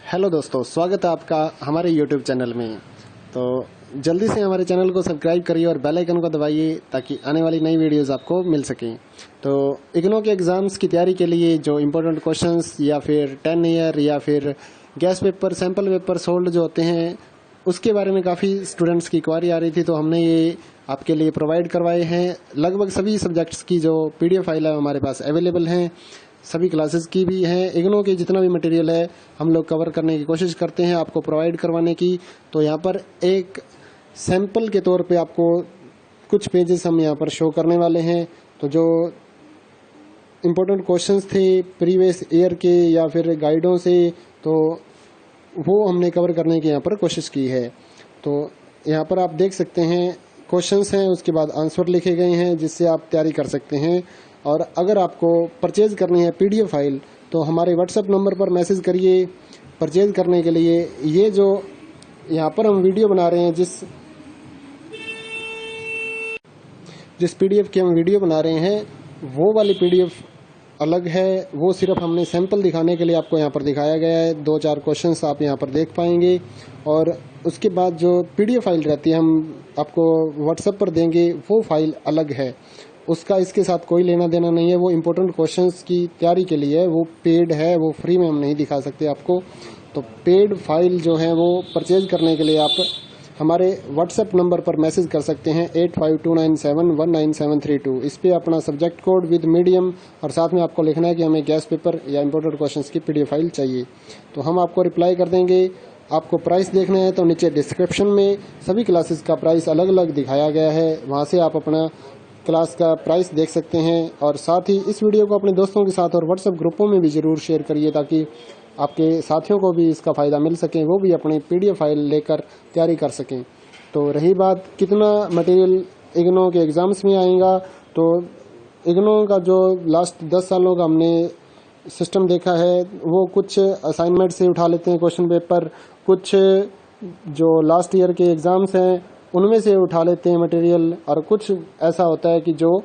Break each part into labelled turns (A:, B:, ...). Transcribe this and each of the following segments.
A: Hello दोस्तों, स्वागत है आपका हमारे YouTube चैनल में। तो जल्दी से हमारे चैनल को सब्सक्राइब करिए और बेल आइकन को दबाइए ताकि आने वाली नई वीडियोस आपको मिल सकें। तो इग्नो के एग्ज़ाम्स की तैयारी के लिए जो इम्पोर्टेंट क्वेश्चंस या फिर 10 ईयर या फिर gas paper, sample paper sold जो होते हैं, उसके बारे में काफ़ी स्टूडेंट्स की क्वारी आ रही थी, तो हमने ये आपके लिए प्रोवाइड करवाए हैं। लगभग सभी सब्जेक्ट्स की जो PDF फाइल है हमारे पास अवेलेबल हैं, सभी क्लासेस की भी हैं। इग्नो के जितना भी मटेरियल है हम लोग कवर करने की कोशिश करते हैं आपको प्रोवाइड करवाने की। तो यहाँ पर एक सैंपल के तौर पे आपको कुछ पेजेस हम यहाँ पर शो करने वाले हैं। तो जो इम्पोर्टेंट क्वेश्चंस थे प्रीवियस ईयर के या फिर गाइडों से, तो वो हमने कवर करने की यहाँ पर कोशिश की है। तो यहाँ पर आप देख सकते हैं क्वेश्चंस हैं, उसके बाद आंसर लिखे गए हैं जिससे आप तैयारी कर सकते हैं। और अगर आपको परचेज करनी है PDF फाइल तो हमारे WhatsApp नंबर पर मैसेज करिए परचेज करने के लिए। ये जो यहाँ पर हम वीडियो बना रहे हैं, जिस PDF की हम वीडियो बना रहे हैं, वो वाली PDF अलग है। वो सिर्फ हमने सैंपल दिखाने के लिए आपको यहाँ पर दिखाया गया है। 2-4 क्वेश्चंस आप यहाँ पर देख पाएंगे। और उसके बाद जो PDF फाइल रहती है हम आपको WhatsApp पर देंगे, वो फाइल अलग है, उसका इसके साथ कोई लेना देना नहीं है। वो इम्पोर्टेंट क्वेश्चंस की तैयारी के लिए है, वो पेड है, वो फ्री में हम नहीं दिखा सकते आपको। तो पेड फाइल जो है वो परचेज करने के लिए आप हमारे WhatsApp नंबर पर मैसेज कर सकते हैं 8529719732। इस पे अपना सब्जेक्ट कोड विद मीडियम और साथ में आपको लिखना है कि हमें गैस पेपर या इम्पोर्टेंट क्वेश्चंस की PDF फाइल चाहिए। तो हम आपको रिप्लाई कर देंगे। आपको प्राइस देखना है तो नीचे डिस्क्रिप्शन में सभी क्लासेस का प्राइस अलग अलग दिखाया गया है, वहाँ से आप अपना क्लास का प्राइस देख सकते हैं। और साथ ही इस वीडियो को अपने दोस्तों के साथ और WhatsApp ग्रुपों में भी ज़रूर शेयर करिए ताकि आपके साथियों को भी इसका फ़ायदा मिल सके, वो भी अपनी PDF फाइल लेकर तैयारी कर सकें। तो रही बात कितना मटेरियल इग्नो के एग्ज़ाम्स में आएगा, तो इग्नो का जो लास्ट 10 सालों का हमने सिस्टम देखा है, वो कुछ असाइनमेंट से उठा लेते हैं क्वेश्चन पेपर, कुछ जो लास्ट ईयर के एग्ज़ाम्स हैं उनमें से उठा लेते हैं मटेरियल, और कुछ ऐसा होता है कि जो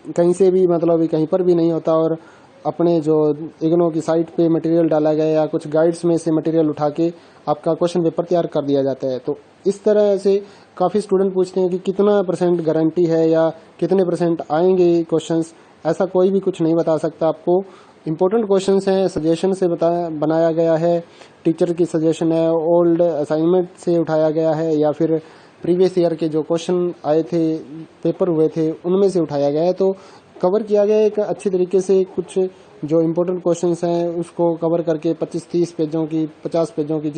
A: कहीं से भी मतलब कहीं पर भी नहीं होता और अपने जो इग्नो की साइट पे मटेरियल डाला गया या कुछ गाइड्स में से मटेरियल उठा के आपका क्वेश्चन पेपर तैयार कर दिया जाता है। तो इस तरह से काफ़ी स्टूडेंट पूछते हैं कि कितना % गारंटी है या कितने % आएंगे क्वेश्चंस। ऐसा कोई भी कुछ नहीं बता सकता आपको। इम्पोर्टेंट क्वेश्चंस हैं, सजेशन से बनाया गया है, टीचर की सजेशन है, ओल्ड असाइनमेंट से उठाया गया है या फिर प्रीवियस ईयर के जो क्वेश्चन आए थे, पेपर हुए थे, उनमें से उठाया गया है। तो कवर किया गया है एक अच्छे तरीके से। कुछ जो इम्पोर्टेंट क्वेश्चंस हैं उसको कवर करके 25-30 पेजों की, 50 पेजों की,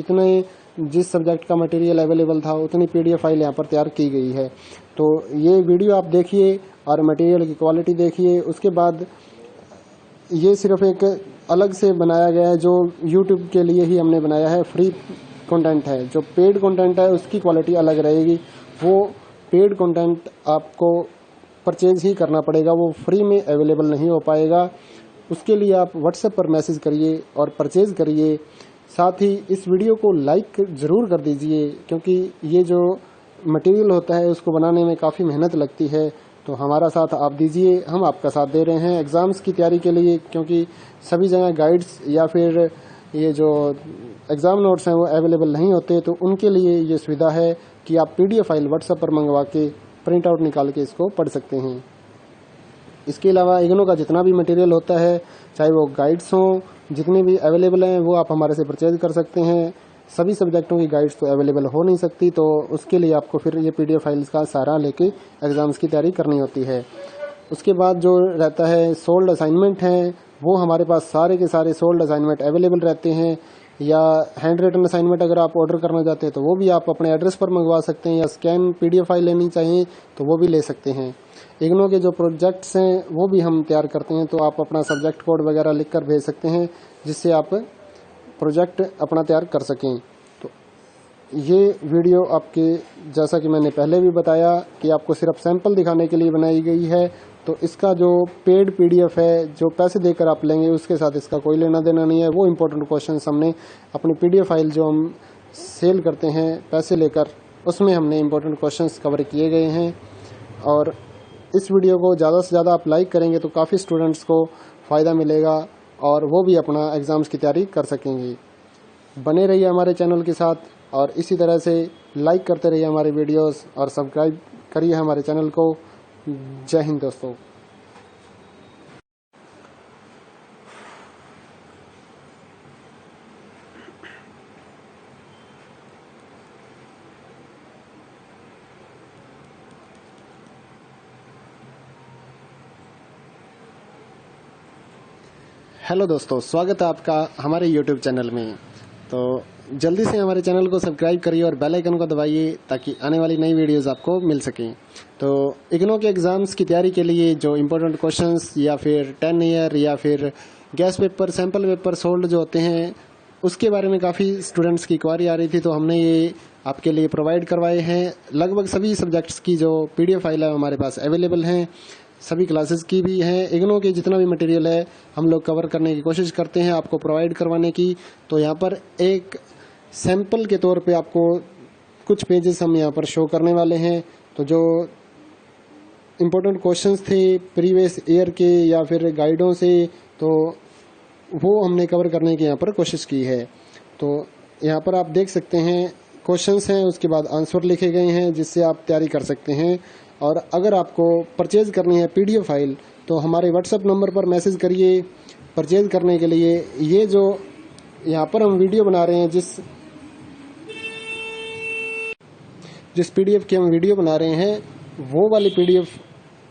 A: जिस सब्जेक्ट का मटेरियल अवेलेबल था उतनी PDF फाइल यहाँ पर तैयार की गई है। तो ये वीडियो आप देखिए और मटेरियल की क्वालिटी देखिए। उसके बाद ये सिर्फ एक अलग से बनाया गया है, जो YouTube के लिए ही हमने बनाया है, फ्री कंटेंट है। जो पेड कंटेंट है उसकी क्वालिटी अलग रहेगी। वो पेड कंटेंट आपको परचेज ही करना पड़ेगा, वो फ्री में अवेलेबल नहीं हो पाएगा। उसके लिए आप WhatsApp पर मैसेज करिए और परचेज करिए। साथ ही इस वीडियो को लाइक ज़रूर कर दीजिए, क्योंकि ये जो मटेरियल होता है उसको बनाने में काफ़ी मेहनत लगती है। तो हमारा साथ आप दीजिए, हम आपका साथ दे रहे हैं एग्ज़ाम्स की तैयारी के लिए, क्योंकि सभी जगह गाइड्स या फिर ये जो एग्ज़ाम नोट्स हैं वो अवेलेबल नहीं होते। तो उनके लिए ये सुविधा है कि आप PDF फाइल WhatsApp पर मंगवा के प्रिंट आउट निकाल के इसको पढ़ सकते हैं। इसके अलावा इग्नो का जितना भी मटेरियल होता है, चाहे वो गाइड्स हों, जितने भी अवेलेबल हैं वो आप हमारे से परचेज कर सकते हैं। सभी सब्जेक्टों की गाइड्स तो अवेलेबल हो नहीं सकती, तो उसके लिए आपको फिर ये PDF फाइल्स का सहारा लेके एग्ज़ाम्स की तैयारी करनी होती है। उसके बाद जो रहता है सोल्ड असाइनमेंट हैं, वो हमारे पास सारे के सारे सोल्ड असाइनमेंट अवेलेबल रहते हैं। या हैंड रिटन असाइनमेंट अगर आप ऑर्डर करना चाहते हैं तो वो भी आप अपने एड्रेस पर मंगवा सकते हैं, या स्कैन PDF फाइल लेनी चाहिए तो वो भी ले सकते हैं। इग्नो के जो प्रोजेक्ट्स हैं वो भी हम तैयार करते हैं, तो आप अपना सब्जेक्ट कोड वगैरह लिख कर भेज सकते हैं जिससे आप प्रोजेक्ट अपना तैयार कर सकें। तो ये वीडियो आपके, जैसा कि मैंने पहले भी बताया, कि आपको सिर्फ सैंपल दिखाने के लिए बनाई गई है। तो इसका जो पेड PDF है, जो पैसे देकर आप लेंगे, उसके साथ इसका कोई लेना देना नहीं है। वो इम्पोर्टेंट क्वेश्चंस हमने अपनी PDF फाइल जो हम सेल करते हैं पैसे लेकर, उसमें हमने इम्पोर्टेंट क्वेश्चंस कवर किए गए हैं। और इस वीडियो को ज़्यादा से ज़्यादा आप लाइक करेंगे तो काफ़ी स्टूडेंट्स को फ़ायदा मिलेगा और वो भी अपना एग्ज़ाम्स की तैयारी कर सकेंगे। बने रहिए हमारे चैनल के साथ और इसी तरह से लाइक करते रहिए हमारे वीडियोस और सब्सक्राइब करिए हमारे चैनल को। जय हिंद दोस्तों। हेलो दोस्तों, स्वागत है आपका हमारे YouTube चैनल में। तो जल्दी से हमारे चैनल को सब्सक्राइब करिए और बेल आइकन को दबाइए ताकि आने वाली नई वीडियोस आपको मिल सकें। तो इग्नो के एग्ज़ाम्स की तैयारी के लिए जो इम्पोर्टेंट क्वेश्चंस या फिर 10 ईयर या फिर gas paper, sample paper sold जो होते हैं, उसके बारे में काफ़ी स्टूडेंट्स की क्वारी आ रही थी, तो हमने ये आपके लिए प्रोवाइड करवाए हैं। लगभग सभी सब्जेक्ट्स की जो PDF फाइल है हमारे पास अवेलेबल हैं, सभी क्लासेस की भी हैं। इग्नो के जितना भी मटेरियल है हम लोग कवर करने की कोशिश करते हैं आपको प्रोवाइड करवाने की। तो यहाँ पर एक सैंपल के तौर पे आपको कुछ पेजेस हम यहाँ पर शो करने वाले हैं। तो जो इम्पोर्टेंट क्वेश्चंस थे प्रीवियस ईयर के या फिर गाइडों से, तो वो हमने कवर करने की यहाँ पर कोशिश की है। तो यहाँ पर आप देख सकते हैं क्वेश्चंस हैं, उसके बाद आंसर लिखे गए हैं जिससे आप तैयारी कर सकते हैं। और अगर आपको परचेज़ करनी है PDF फाइल तो हमारे WhatsApp नंबर पर मैसेज करिए परचेज़ करने के लिए। ये जो यहाँ पर हम वीडियो बना रहे हैं, जिस PDF की हम वीडियो बना रहे हैं, वो वाली PDF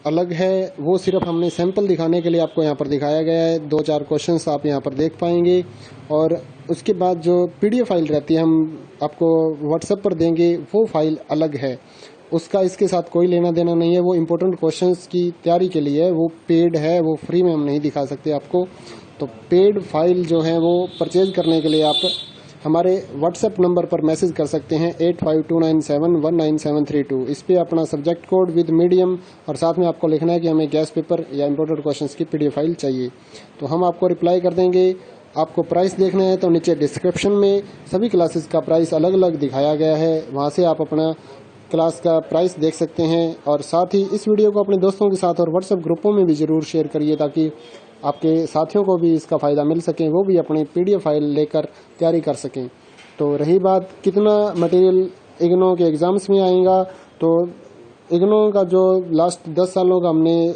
A: अलग है। वो सिर्फ हमने सैंपल दिखाने के लिए आपको यहाँ पर दिखाया गया है। 2-4 क्वेश्चंस आप यहाँ पर देख पाएंगे और उसके बाद जो PDF फाइल रहती है हम आपको WhatsApp पर देंगे, वो फाइल अलग है। उसका इसके साथ कोई लेना देना नहीं है। वो इम्पोर्टेंट क्वेश्चंस की तैयारी के लिए है, वो पेड है, वो फ्री में हम नहीं दिखा सकते आपको। तो पेड फाइल जो है वो परचेज करने के लिए आप हमारे WhatsApp नंबर पर मैसेज कर सकते हैं 8529719732। इस पर अपना सब्जेक्ट कोड विद मीडियम और साथ में आपको लिखना है कि हमें गैस पेपर या इम्पोर्टेंट क्वेश्चंस की PDF फाइल चाहिए, तो हम आपको रिप्लाई कर देंगे। आपको प्राइस देखना है तो नीचे डिस्क्रिप्शन में सभी क्लासेस का प्राइस अलग अलग दिखाया गया है, वहाँ से आप अपना क्लास का प्राइस देख सकते हैं। और साथ ही इस वीडियो को अपने दोस्तों के साथ और WhatsApp ग्रुपों में भी ज़रूर शेयर करिए ताकि आपके साथियों को भी इसका फ़ायदा मिल सके, वो भी अपनी PDF फाइल लेकर तैयारी कर सकें। तो रही बात कितना मटेरियल इग्नो के एग्ज़ाम्स में आएगा, तो इग्नो का जो लास्ट 10 सालों का हमने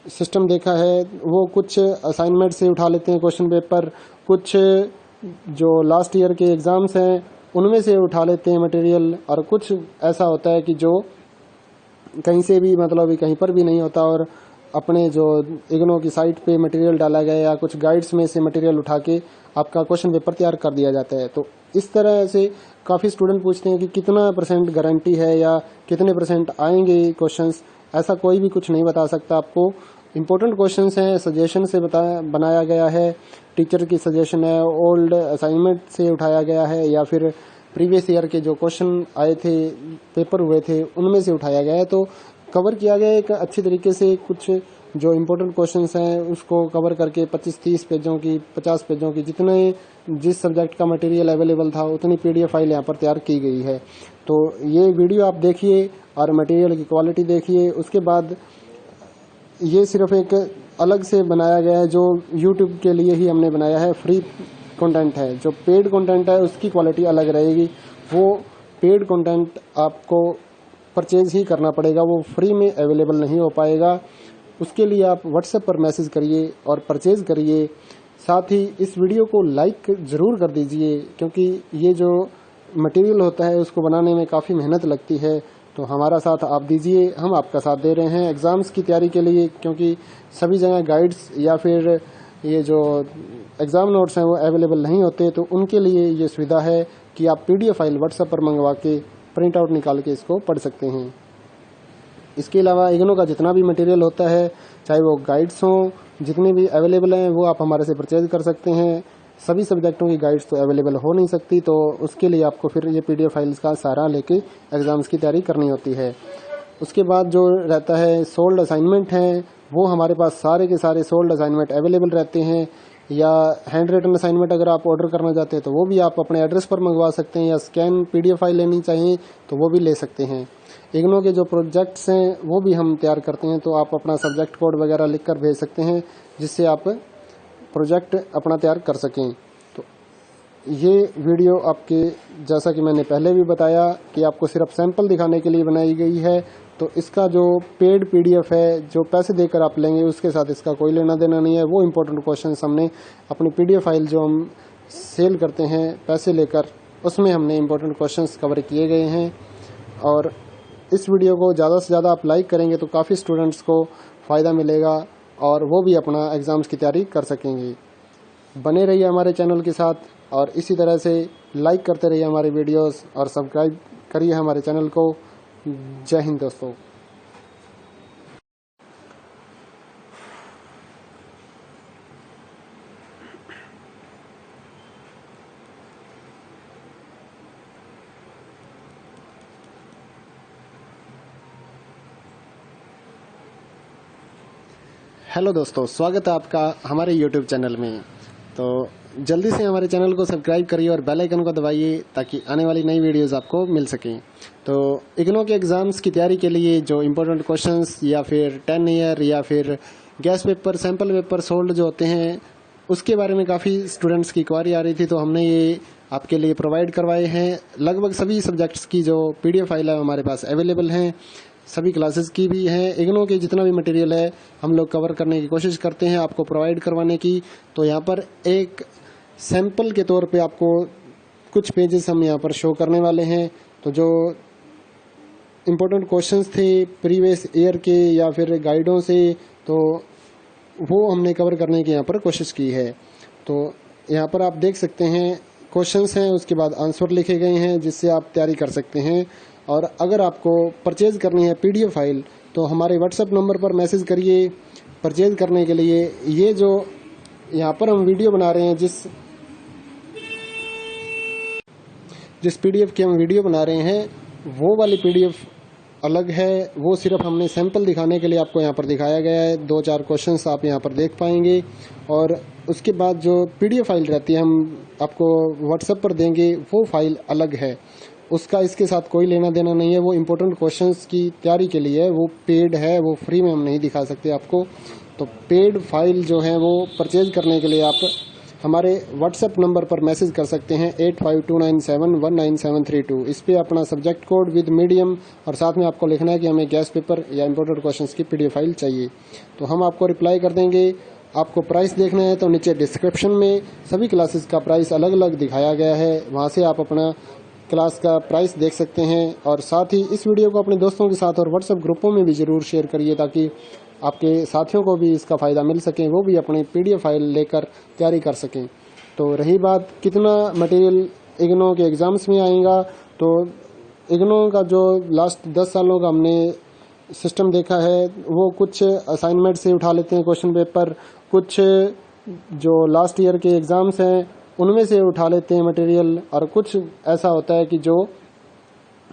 A: सिस्टम देखा है, वो कुछ असाइनमेंट से उठा लेते हैं क्वेश्चन पेपर, कुछ जो लास्ट ईयर के एग्ज़ाम्स हैं उनमें से उठा लेते हैं मटेरियल, और कुछ ऐसा होता है कि जो कहीं से भी मतलब कहीं पर भी नहीं होता और अपने जो इग्नो की साइट पे मटेरियल डाला गया या कुछ गाइड्स में से मटेरियल उठा के आपका क्वेश्चन पेपर तैयार कर दिया जाता है। तो इस तरह से काफ़ी स्टूडेंट पूछते हैं कि कितना % गारंटी है या कितने % आएंगे क्वेश्चंस। ऐसा कोई भी कुछ नहीं बता सकता आपको। इम्पोर्टेंट क्वेश्चंस हैं, सजेशन से बनाया गया है, टीचर की सजेशन है, ओल्ड असाइनमेंट से उठाया गया है या फिर प्रीवियस ईयर के जो क्वेश्चन आए थे, पेपर हुए थे, उनमें से उठाया गया है। तो कवर किया गया एक अच्छी तरीके से। कुछ जो इम्पोर्टेंट क्वेश्चंस हैं उसको कवर करके 25-30 पेजों की, 50 पेजों की, जिस सब्जेक्ट का मटेरियल अवेलेबल था उतनी PDF फाइल यहाँ पर तैयार की गई है। तो ये वीडियो आप देखिए और मटेरियल की क्वालिटी देखिए। उसके बाद ये सिर्फ एक अलग से बनाया गया है जो YouTube के लिए ही हमने बनाया है, फ्री कंटेंट है। जो पेड कंटेंट है उसकी क्वालिटी अलग रहेगी। वो पेड कंटेंट आपको परचेज ही करना पड़ेगा, वो फ्री में अवेलेबल नहीं हो पाएगा। उसके लिए आप WhatsApp पर मैसेज करिए और परचेज करिए। साथ ही इस वीडियो को लाइक ज़रूर कर दीजिए, क्योंकि ये जो मटेरियल होता है उसको बनाने में काफ़ी मेहनत लगती है। तो हमारा साथ आप दीजिए, हम आपका साथ दे रहे हैं एग्ज़ाम्स की तैयारी के लिए, क्योंकि सभी जगह गाइड्स या फिर ये जो एग्ज़ाम नोट्स हैं वो अवेलेबल नहीं होते। तो उनके लिए ये सुविधा है कि आप PDF फाइल WhatsApp पर मंगवा के प्रिंट आउट निकाल के इसको पढ़ सकते हैं। इसके अलावा इग्नो का जितना भी मटेरियल होता है, चाहे वो गाइड्स हों, जितने भी अवेलेबल हैं वो आप हमारे से परचेज कर सकते हैं। सभी सब्जेक्टों की गाइड्स तो अवेलेबल हो नहीं सकती, तो उसके लिए आपको फिर ये PDF फाइल्स का सहारा लेके एग्ज़ाम्स की तैयारी करनी होती है। उसके बाद जो रहता है सोल्ड असाइनमेंट हैं, वो हमारे पास सारे के सारे सोल्ड असाइनमेंट अवेलेबल रहते हैं। या हैंड रिटन असाइनमेंट अगर आप ऑर्डर करना चाहते हैं तो वो भी आप अपने एड्रेस पर मंगवा सकते हैं, या स्कैन PDF फाइल लेनी चाहिए तो वो भी ले सकते हैं। इग्नो के जो प्रोजेक्ट्स हैं वो भी हम तैयार करते हैं, तो आप अपना सब्जेक्ट कोड वगैरह लिख कर भेज सकते हैं जिससे आप प्रोजेक्ट अपना तैयार कर सकें। तो ये वीडियो आपके, जैसा कि मैंने पहले भी बताया, कि आपको सिर्फ सैंपल दिखाने के लिए बनाई गई है। तो इसका जो पेड पीडीएफ है, जो पैसे देकर आप लेंगे, उसके साथ इसका कोई लेना देना नहीं है। वो इम्पोर्टेंट क्वेश्चंस हमने अपनी पीडीएफ फाइल जो हम सेल करते हैं पैसे लेकर, उसमें हमने इम्पोर्टेंट क्वेश्चंस कवर किए गए हैं। और इस वीडियो को ज़्यादा से ज़्यादा आप लाइक करेंगे तो काफ़ी स्टूडेंट्स को फ़ायदा मिलेगा और वो भी अपना एग्ज़ाम्स की तैयारी कर सकेंगे। बने रहिए हमारे चैनल के साथ और इसी तरह से लाइक करते रहिए हमारे वीडियोस और सब्सक्राइब करिए हमारे चैनल को। जय हिंद दोस्तों। हेलो दोस्तों, स्वागत है आपका हमारे YouTube चैनल में। तो जल्दी से हमारे चैनल को सब्सक्राइब करिए और बेल आइकन को दबाइए ताकि आने वाली नई वीडियोस आपको मिल सकें। तो इग्नो के एग्ज़ाम्स की तैयारी के लिए जो इम्पोर्टेंट क्वेश्चंस या फिर 10 ईयर या फिर gas paper, sample paper sold जो होते हैं, उसके बारे में काफ़ी स्टूडेंट्स की क्वारी आ रही थी, तो हमने ये आपके लिए प्रोवाइड करवाए हैं। लगभग सभी सब्जेक्ट्स की जो PDF फाइल है हमारे पास अवेलेबल हैं, सभी क्लासेस की भी हैं। इग्नो के जितना भी मटेरियल है हम लोग कवर करने की कोशिश करते हैं आपको प्रोवाइड करवाने की। तो यहाँ पर एक सैंपल के तौर पे आपको कुछ पेजेस हम यहाँ पर शो करने वाले हैं। तो जो इम्पोर्टेंट क्वेश्चंस थे प्रीवियस ईयर के या फिर गाइडों से, तो वो हमने कवर करने की यहाँ पर कोशिश की है। तो यहाँ पर आप देख सकते हैं क्वेश्चंस हैं, उसके बाद आंसर लिखे गए हैं जिससे आप तैयारी कर सकते हैं। और अगर आपको परचेज़ करनी है PDF फाइल तो हमारे WhatsApp नंबर पर मैसेज करिए परचेज़ करने के लिए। ये जो यहाँ पर हम वीडियो बना रहे हैं, जिस PDF की हम वीडियो बना रहे हैं, वो वाली PDF अलग है। वो सिर्फ हमने सैंपल दिखाने के लिए आपको यहाँ पर दिखाया गया है। 2-4 क्वेश्चंस आप यहाँ पर देख पाएंगे और उसके बाद जो PDF फाइल रहती है हम आपको WhatsApp पर देंगे, वो फाइल अलग है। उसका इसके साथ कोई लेना देना नहीं है। वो इम्पोर्टेंट क्वेश्चंस की तैयारी के लिए है, वो पेड है, वो फ्री में हम नहीं दिखा सकते आपको। तो पेड फाइल जो है वो परचेज करने के लिए आप हमारे WhatsApp नंबर पर मैसेज कर सकते हैं 8529719732। इस पे अपना सब्जेक्ट कोड विद मीडियम और साथ में आपको लिखना है कि हमें गैस पेपर या इम्पोर्टेंट क्वेश्चंस की PDF फाइल चाहिए। तो हम आपको रिप्लाई कर देंगे। आपको प्राइस देखना है तो नीचे डिस्क्रिप्शन में सभी क्लासेस का प्राइस अलग अलग दिखाया गया है, वहाँ से आप अपना क्लास का प्राइस देख सकते हैं। और साथ ही इस वीडियो को अपने दोस्तों के साथ और WhatsApp ग्रुपों में भी ज़रूर शेयर करिए ताकि आपके साथियों को भी इसका फ़ायदा मिल सके, वो भी अपनी PDF फाइल लेकर तैयारी कर सकें। तो रही बात कितना मटेरियल इग्नो के एग्ज़ाम्स में आएगा, तो इग्नो का जो लास्ट 10 सालों का हमने सिस्टम देखा है, वो कुछ असाइनमेंट से उठा लेते हैं क्वेश्चन पेपर, कुछ जो लास्ट ईयर के एग्ज़ाम्स हैं उनमें से उठा लेते हैं मटेरियल, और कुछ ऐसा होता है कि जो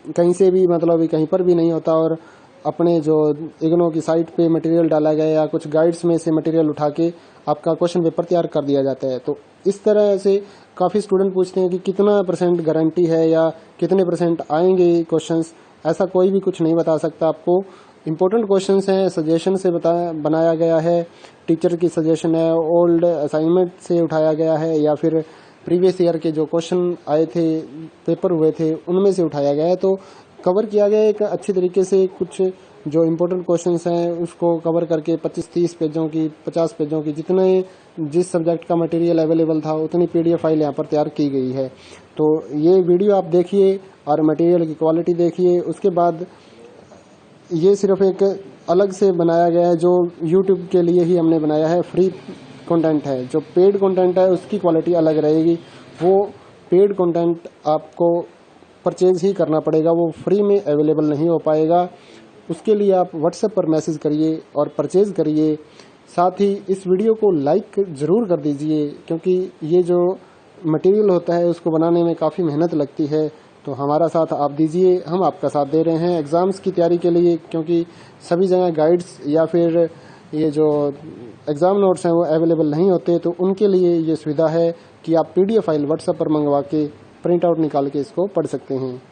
A: कहीं से भी, मतलब कहीं पर भी नहीं होता और अपने जो इग्नो की साइट पे मटेरियल डाला गया या कुछ गाइड्स में से मटेरियल उठा के आपका क्वेश्चन पेपर तैयार कर दिया जाता है। तो इस तरह से काफ़ी स्टूडेंट पूछते हैं कि कितना % गारंटी है या कितने % आएंगे क्वेश्चंस। ऐसा कोई भी कुछ नहीं बता सकता आपको। इम्पोर्टेंट क्वेश्चंस हैं, सजेशन से बनाया गया है, टीचर की सजेशन है, ओल्ड असाइनमेंट से उठाया गया है या फिर प्रीवियस ईयर के जो क्वेश्चन आए थे, पेपर हुए थे, उनमें से उठाया गया है। तो कवर किया गया एक अच्छी तरीके से। कुछ जो इम्पोर्टेंट क्वेश्चंस हैं उसको कवर करके 25-30 पेजों की, 50 पेजों की, जिस सब्जेक्ट का मटेरियल अवेलेबल था उतनी PDF फाइल यहाँ पर तैयार की गई है। तो ये वीडियो आप देखिए और मटेरियल की क्वालिटी देखिए। उसके बाद ये सिर्फ एक अलग से बनाया गया है, जो YouTube के लिए ही हमने बनाया है, फ्री कंटेंट है। जो पेड कंटेंट है उसकी क्वालिटी अलग रहेगी। वो पेड कंटेंट आपको परचेज ही करना पड़ेगा, वो फ्री में अवेलेबल नहीं हो पाएगा। उसके लिए आप WhatsApp पर मैसेज करिए और परचेज करिए। साथ ही इस वीडियो को लाइक ज़रूर कर दीजिए, क्योंकि ये जो मटेरियल होता है उसको बनाने में काफ़ी मेहनत लगती है। तो हमारा साथ आप दीजिए, हम आपका साथ दे रहे हैं एग्ज़ाम्स की तैयारी के लिए, क्योंकि सभी जगह गाइड्स या फिर ये जो एग्ज़ाम नोट्स हैं वो अवेलेबल नहीं होते। तो उनके लिए ये सुविधा है कि आप PDF फाइल WhatsApp पर मंगवा के प्रिंट आउट निकाल के इसको पढ़ सकते हैं।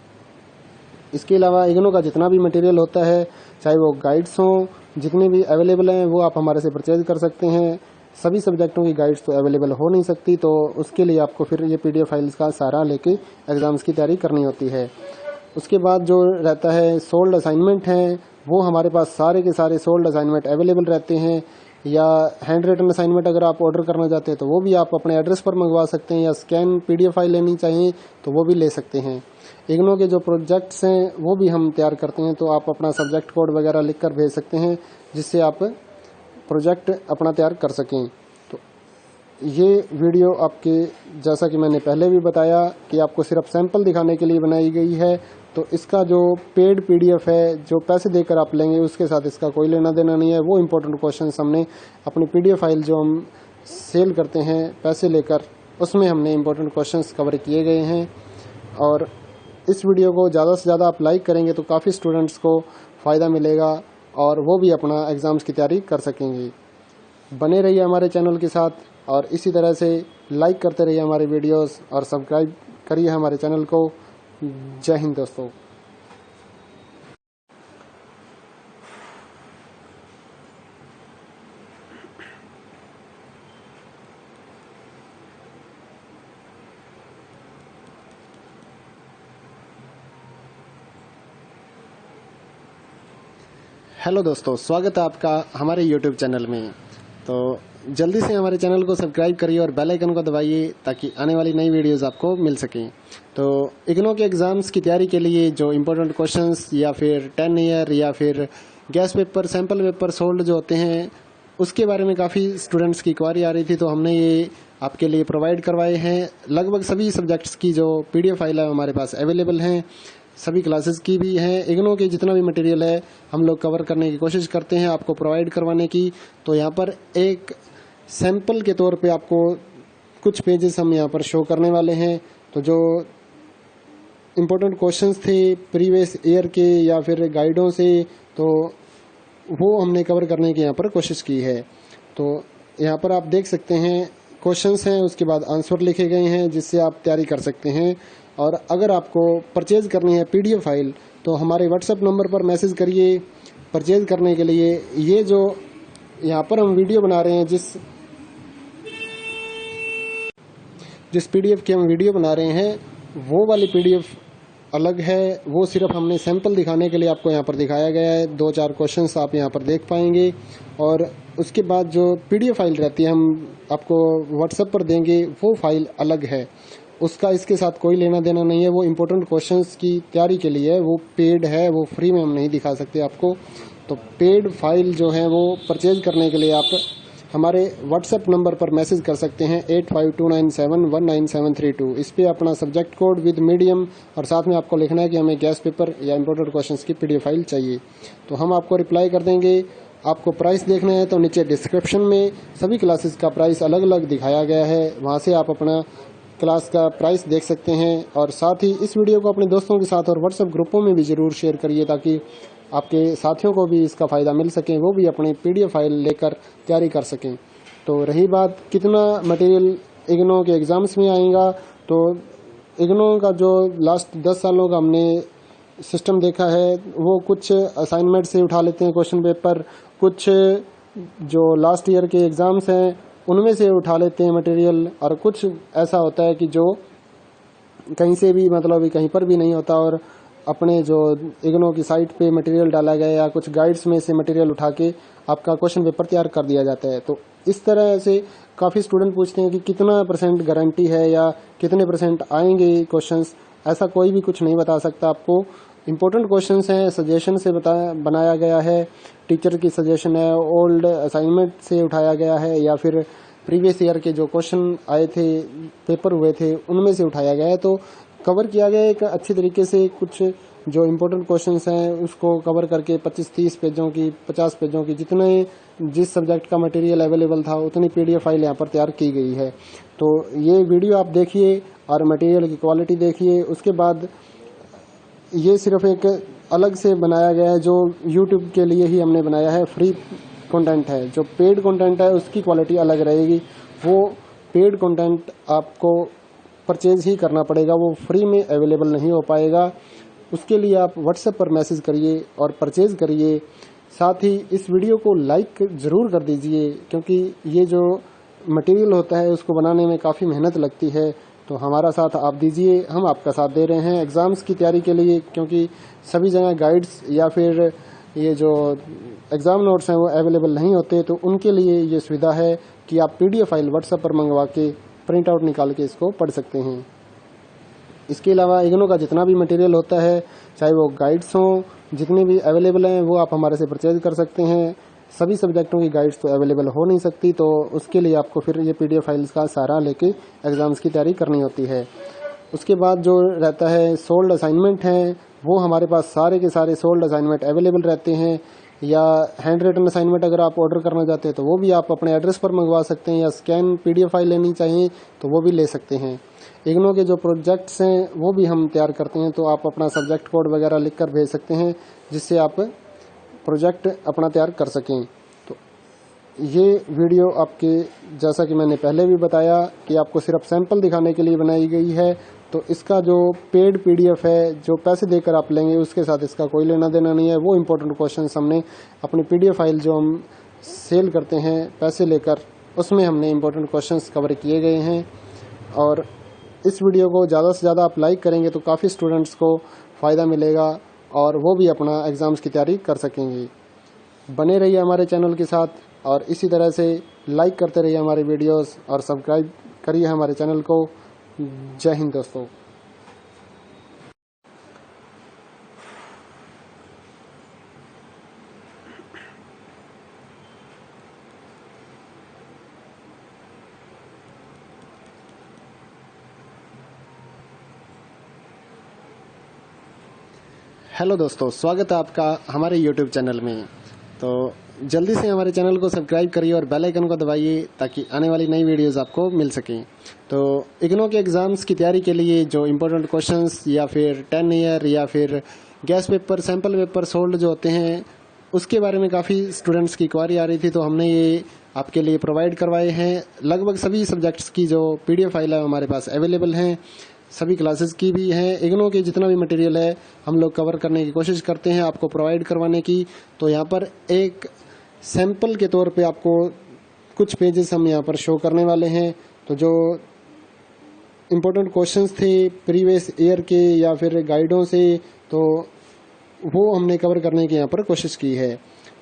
A: इसके अलावा इग्नो का जितना भी मटेरियल होता है, चाहे वो गाइड्स हों, जितने भी अवेलेबल हैं, वो आप हमारे से परचेज कर सकते हैं। सभी सब्जेक्टों की गाइड्स तो अवेलेबल हो नहीं सकती, तो उसके लिए आपको फिर ये PDF फाइल्स का सहारा लेके एग्ज़ाम्स की तैयारी करनी होती है। उसके बाद जो रहता है सोल्ड असाइनमेंट हैं, वो हमारे पास सारे के सारे सोल्ड असाइनमेंट अवेलेबल रहते हैं, या हैंड रिटन असाइनमेंट अगर आप ऑर्डर करना चाहते हैं तो वो भी आप अपने एड्रेस पर मंगवा सकते हैं, या स्कैन PDF फाइल लेनी चाहिए तो वो भी ले सकते हैं। इग्नो के जो प्रोजेक्ट्स हैं वो भी हम तैयार करते हैं, तो आप अपना सब्जेक्ट कोड वगैरह लिख कर भेज सकते हैं जिससे आप प्रोजेक्ट अपना तैयार कर सकें। तो ये वीडियो आपके, जैसा कि मैंने पहले भी बताया कि आपको सिर्फ सैंपल दिखाने के लिए बनाई गई है, तो इसका जो पेड PDF है जो पैसे देकर आप लेंगे उसके साथ इसका कोई लेना देना नहीं है। वो इम्पोर्टेंट क्वेश्चंस हमने अपनी PDF फाइल जो हम सेल करते हैं पैसे लेकर, उसमें हमने इम्पोर्टेंट क्वेश्चंस कवर किए गए हैं। और इस वीडियो को ज़्यादा से ज़्यादा आप लाइक करेंगे तो काफ़ी स्टूडेंट्स को फ़ायदा मिलेगा और वो भी अपना एग्ज़ाम्स की तैयारी कर सकेंगे। बने रहिए हमारे चैनल के साथ और इसी तरह से लाइक करते रहिए हमारे वीडियोस और सब्सक्राइब करिए हमारे चैनल को। जय हिंद दोस्तों। हेलो दोस्तों, स्वागत है आपका हमारे YouTube चैनल में। तो जल्दी से हमारे चैनल को सब्सक्राइब करिए और बेल आइकन को दबाइए ताकि आने वाली नई वीडियोस आपको मिल सकें। तो इग्नो के एग्ज़ाम्स की तैयारी के लिए जो इम्पोर्टेंट क्वेश्चंस या फिर 10 ईयर या फिर gas paper, sample paper sold जो होते हैं, उसके बारे में काफ़ी स्टूडेंट्स की क्वारी आ रही थी, तो हमने ये आपके लिए प्रोवाइड करवाए हैं। लगभग सभी सब्जेक्ट्स की जो PDF फाइल है हमारे पास अवेलेबल हैं, सभी क्लासेस की भी हैं। इग्नो के जितना भी मटेरियल है हम लोग कवर करने की कोशिश करते हैं आपको प्रोवाइड करवाने की। तो यहाँ पर एक सैंपल के तौर पे आपको कुछ पेजेस हम यहाँ पर शो करने वाले हैं। तो जो इम्पोर्टेंट क्वेश्चंस थे प्रीवियस ईयर के या फिर गाइडों से, तो वो हमने कवर करने की यहाँ पर कोशिश की है। तो यहाँ पर आप देख सकते हैं क्वेश्चंस हैं, उसके बाद आंसर लिखे गए हैं जिससे आप तैयारी कर सकते हैं। और अगर आपको परचेज़ करनी है PDF फाइल तो हमारे WhatsApp नंबर पर मैसेज करिए परचेज़ करने के लिए। ये जो यहाँ पर हम वीडियो बना रहे हैं, जिस PDF की हम वीडियो बना रहे हैं वो वाली PDF अलग है, वो सिर्फ हमने सैंपल दिखाने के लिए आपको यहाँ पर दिखाया गया है। 2-4 क्वेश्चंस आप यहाँ पर देख पाएंगे और उसके बाद जो PDF फाइल रहती है हम आपको WhatsApp पर देंगे, वो फाइल अलग है, उसका इसके साथ कोई लेना देना नहीं है। वो इम्पोर्टेंट क्वेश्चंस की तैयारी के लिए है, वो पेड है, वो फ्री में हम नहीं दिखा सकते आपको। तो पेड फाइल जो है वो परचेज करने के लिए आप हमारे WhatsApp नंबर पर मैसेज कर सकते हैं 8529719732। इस पे अपना सब्जेक्ट कोड विद मीडियम और साथ में आपको लिखना है कि हमें गैस पेपर या इम्पोर्टेंट क्वेश्चंस की PDF फाइल चाहिए, तो हम आपको रिप्लाई कर देंगे। आपको प्राइस देखना है तो नीचे डिस्क्रिप्शन में सभी क्लासेस का प्राइस अलग अलग दिखाया गया है, वहाँ से आप अपना क्लास का प्राइस देख सकते हैं। और साथ ही इस वीडियो को अपने दोस्तों के साथ और WhatsApp ग्रुपों में भी ज़रूर शेयर करिए ताकि आपके साथियों को भी इसका फ़ायदा मिल सके, वो भी अपनी PDF फाइल लेकर तैयारी कर सकें। तो रही बात कितना मटेरियल इग्नो के एग्ज़ाम्स में आएगा, तो इग्नो का जो लास्ट 10 सालों का हमने सिस्टम देखा है वो कुछ असाइनमेंट से उठा लेते हैं क्वेश्चन पेपर, कुछ जो लास्ट ईयर के एग्ज़ाम्स हैं उनमें से उठा लेते हैं मटेरियल, और कुछ ऐसा होता है कि जो कहीं से भी मतलब कहीं पर भी नहीं होता और अपने जो इग्नो की साइट पे मटेरियल डाला गया या कुछ गाइड्स में से मटेरियल उठा के आपका क्वेश्चन पेपर तैयार कर दिया जाता है। तो इस तरह से काफ़ी स्टूडेंट पूछते हैं कि कितना % गारंटी है या कितने % आएंगे क्वेश्चंस। ऐसा कोई भी कुछ नहीं बता सकता आपको। इम्पोर्टेंट क्वेश्चंस हैं, सजेशन से बनाया गया है, टीचर की सजेशन है, ओल्ड असाइनमेंट से उठाया गया है या फिर प्रीवियस ईयर के जो क्वेश्चन आए थे, पेपर हुए थे, उनमें से उठाया गया है। तो कवर किया गया एक अच्छी तरीके से। कुछ जो इम्पोर्टेंट क्वेश्चंस हैं उसको कवर करके 25-30 पेजों की, 50 पेजों की, जितने जिस सब्जेक्ट का मटेरियल अवेलेबल था उतनी PDF फाइल यहाँ पर तैयार की गई है। तो ये वीडियो आप देखिए और मटेरियल की क्वालिटी देखिए। उसके बाद ये सिर्फ एक अलग से बनाया गया है जो YouTube के लिए ही हमने बनाया है, फ्री कंटेंट है। जो पेड कंटेंट है उसकी क्वालिटी अलग रहेगी, वो पेड कंटेंट आपको परचेज ही करना पड़ेगा, वो फ्री में अवेलेबल नहीं हो पाएगा। उसके लिए आप WhatsApp पर मैसेज करिए और परचेज करिए। साथ ही इस वीडियो को लाइक ज़रूर कर दीजिए क्योंकि ये जो मटेरियल होता है उसको बनाने में काफ़ी मेहनत लगती है, तो हमारा साथ आप दीजिए, हम आपका साथ दे रहे हैं एग्ज़ाम्स की तैयारी के लिए, क्योंकि सभी जगह गाइड्स या फिर ये जो एग्ज़ाम नोट्स हैं वो अवेलेबल नहीं होते, तो उनके लिए ये सुविधा है कि आप PDF फाइल व्हाट्सएप पर मंगवा के प्रिंट आउट निकाल के इसको पढ़ सकते हैं। इसके अलावा इग्नू का जितना भी मटेरियल होता है, चाहे वो गाइड्स हों, जितने भी अवेलेबल हैं वो आप हमारे से परचेज कर सकते हैं। सभी सब्जेक्टों की गाइड्स तो अवेलेबल हो नहीं सकती, तो उसके लिए आपको फिर ये PDF फाइल्स का सहारा लेके एग्ज़ाम्स की तैयारी करनी होती है। उसके बाद जो रहता है सोल्ड असाइनमेंट हैं, वो हमारे पास सारे के सारे सोल्ड असाइनमेंट अवेलेबल रहते हैं, या हैंड रिटन असाइनमेंट अगर आप ऑर्डर करना चाहते हैं तो वो भी आप अपने एड्रेस पर मंगवा सकते हैं, या स्कैन PDF फाइल लेनी चाहिए तो वो भी ले सकते हैं। इग्नू के जो प्रोजेक्ट्स हैं वो भी हम तैयार करते हैं, तो आप अपना सब्जेक्ट कोड वगैरह लिख कर भेज सकते हैं जिससे आप प्रोजेक्ट अपना तैयार कर सकें। तो ये वीडियो आपके, जैसा कि मैंने पहले भी बताया, कि आपको सिर्फ सैंपल दिखाने के लिए बनाई गई है, तो इसका जो पेड PDF है, जो पैसे देकर आप लेंगे, उसके साथ इसका कोई लेना देना नहीं है। वो इम्पोर्टेंट क्वेश्चंस हमने अपनी PDF फाइल जो हम सेल करते हैं पैसे लेकर, उसमें हमने इम्पोर्टेंट क्वेश्चंस कवर किए गए हैं। और इस वीडियो को ज़्यादा से ज़्यादा आप लाइक करेंगे तो काफ़ी स्टूडेंट्स को फ़ायदा मिलेगा और वो भी अपना एग्ज़ाम्स की तैयारी कर सकेंगे। बने रहिए हमारे चैनल के साथ और इसी तरह से लाइक करते रहिए हमारे वीडियोस और सब्सक्राइब करिए हमारे चैनल को। जय हिंद दोस्तों। हेलो दोस्तों, स्वागत है आपका हमारे YouTube चैनल में। तो जल्दी से हमारे चैनल को सब्सक्राइब करिए और बेल आइकन को दबाइए ताकि आने वाली नई वीडियोस आपको मिल सकें। तो इग्नू के एग्ज़ाम्स की तैयारी के लिए जो इम्पोर्टेंट क्वेश्चंस या फिर 10 ईयर या फिर gas paper, sample paper sold जो होते हैं, उसके बारे में काफ़ी स्टूडेंट्स की क्वारी आ रही थी, तो हमने ये आपके लिए प्रोवाइड करवाए हैं। लगभग सभी सब्जेक्ट्स की जो PDF फाइल है हमारे पास अवेलेबल हैं, सभी क्लासेस की भी हैं। इग्नू के जितना भी मटेरियल है हम लोग कवर करने की कोशिश करते हैं आपको प्रोवाइड करवाने की। तो यहाँ पर एक सैंपल के तौर पे आपको कुछ पेजेस हम यहाँ पर शो करने वाले हैं। तो जो इम्पोर्टेंट क्वेश्चंस थे प्रीवियस ईयर के या फिर गाइडों से, तो वो हमने कवर करने की यहाँ पर कोशिश की है।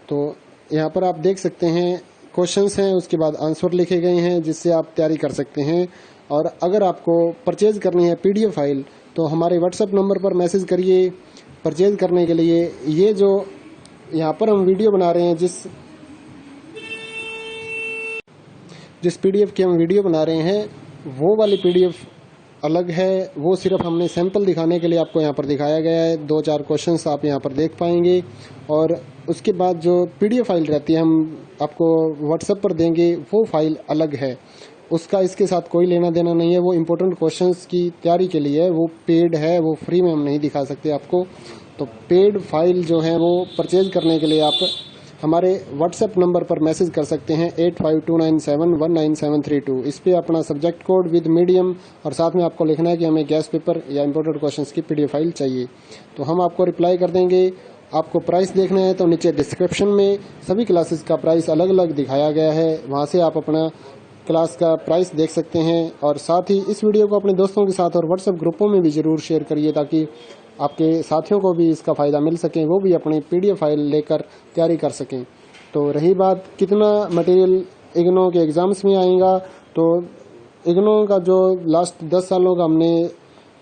A: तो यहाँ पर आप देख सकते हैं क्वेश्चंस हैं, उसके बाद आंसर लिखे गए हैं जिससे आप तैयारी कर सकते हैं। और अगर आपको परचेज करनी है PDF फाइल तो हमारे WhatsApp नंबर पर मैसेज करिए परचेज करने के लिए। ये जो यहाँ पर हम वीडियो बना रहे हैं, जिस PDF की हम वीडियो बना रहे हैं, वो वाली PDF अलग है। वो सिर्फ हमने सैंपल दिखाने के लिए आपको यहाँ पर दिखाया गया है। 2-4 क्वेश्चंस आप यहाँ पर देख पाएंगे, और उसके बाद जो PDF फाइल रहती है हम आपको WhatsApp पर देंगे, वो फाइल अलग है। उसका इसके साथ कोई लेना देना नहीं है। वो इम्पोर्टेंट क्वेश्चंस की तैयारी के लिए है, वो पेड है, वो फ्री में हम नहीं दिखा सकते आपको। तो पेड फाइल जो है वो परचेज करने के लिए आप हमारे WhatsApp नंबर पर मैसेज कर सकते हैं 8529719732। इस पर अपना सब्जेक्ट कोड विद मीडियम और साथ में आपको लिखना है कि हमें गैस पेपर या इम्पोर्टेंट क्वेश्चंस की PDF फाइल चाहिए, तो हम आपको रिप्लाई कर देंगे। आपको प्राइस देखना है तो नीचे डिस्क्रिप्शन में सभी क्लासेस का प्राइस अलग अलग दिखाया गया है, वहाँ से आप अपना क्लास का प्राइस देख सकते हैं। और साथ ही इस वीडियो को अपने दोस्तों के साथ और WhatsApp ग्रुपों में भी ज़रूर शेयर करिए ताकि आपके साथियों को भी इसका फ़ायदा मिल सके, वो भी अपनी PDF फाइल लेकर तैयारी कर सकें। तो रही बात कितना मटेरियल इग्नू के एग्ज़ाम्स में आएगा, तो इग्नू का जो लास्ट 10 सालों का हमने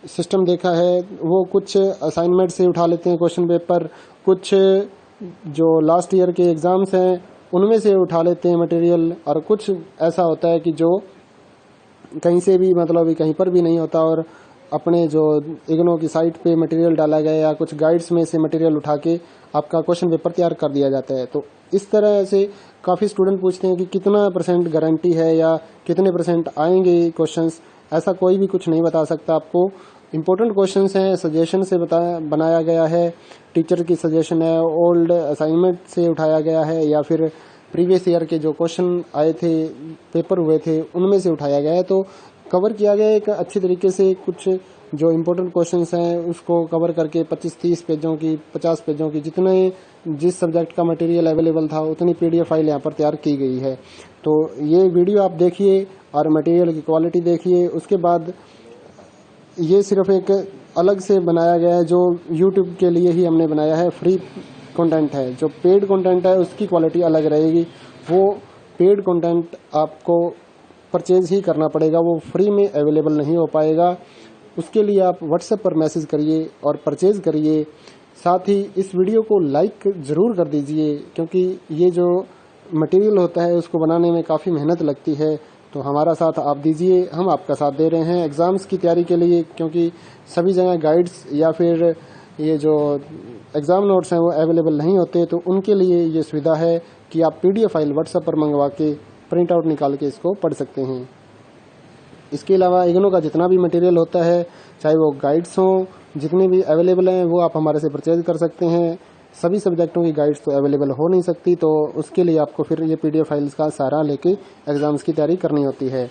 A: सिस्टम देखा है, वो कुछ असाइनमेंट से उठा लेते हैं क्वेश्चन पेपर, कुछ जो लास्ट ईयर के एग्ज़ाम्स हैं उनमें से उठा लेते हैं मटेरियल, और कुछ ऐसा होता है कि जो कहीं से भी, मतलब कहीं पर भी नहीं होता, और अपने जो इग्नू की साइट पे मटेरियल डाला गया या कुछ गाइड्स में से मटेरियल उठा के आपका क्वेश्चन पेपर तैयार कर दिया जाता है। तो इस तरह से काफ़ी स्टूडेंट पूछते हैं कि कितना % गारंटी है या कितने % आएंगे क्वेश्चंस। ऐसा कोई भी कुछ नहीं बता सकता आपको। इम्पोर्टेंट क्वेश्चंस हैं, सजेशन से बनाया गया है, टीचर की सजेशन है, ओल्ड असाइनमेंट से उठाया गया है, या फिर प्रीवियस ईयर के जो क्वेश्चन आए थे, पेपर हुए थे, उनमें से उठाया गया है। तो कवर किया गया है एक अच्छी तरीके से। कुछ जो इम्पोर्टेंट क्वेश्चंस हैं उसको कवर करके 25-30 पेजों की, 50 पेजों की, जितने जिस सब्जेक्ट का मटेरियल अवेलेबल था उतनी PDF फाइल यहाँ पर तैयार की गई है। तो ये वीडियो आप देखिए और मटेरियल की क्वालिटी देखिए। उसके बाद ये सिर्फ एक अलग से बनाया गया है जो YouTube के लिए ही हमने बनाया है, फ्री कंटेंट है। जो पेड कंटेंट है उसकी क्वालिटी अलग रहेगी। वो पेड कंटेंट आपको परचेज ही करना पड़ेगा, वो फ्री में अवेलेबल नहीं हो पाएगा। उसके लिए आप व्हाट्सएप पर मैसेज करिए और परचेज करिए। साथ ही इस वीडियो को लाइक ज़रूर कर दीजिए, क्योंकि ये जो मटेरियल होता है उसको बनाने में काफ़ी मेहनत लगती है। तो हमारा साथ आप दीजिए, हम आपका साथ दे रहे हैं एग्ज़ाम्स की तैयारी के लिए, क्योंकि सभी जगह गाइड्स या फिर ये जो एग्ज़ाम नोट्स हैं वो अवेलेबल नहीं होते। तो उनके लिए ये सुविधा है कि आप PDF फाइल व्हाट्सएप पर मंगवा के प्रिंट आउट निकाल के इसको पढ़ सकते हैं। इसके अलावा इग्नू का जितना भी मटेरियल होता है, चाहे वो गाइड्स हों, जितने भी अवेलेबल हैं वो आप हमारे से परचेज कर सकते हैं। सभी सब्जेक्टों की गाइड्स तो अवेलेबल हो नहीं सकती, तो उसके लिए आपको फिर ये PDF फाइल्स का सहारा लेके एग्ज़ाम्स की तैयारी करनी होती है।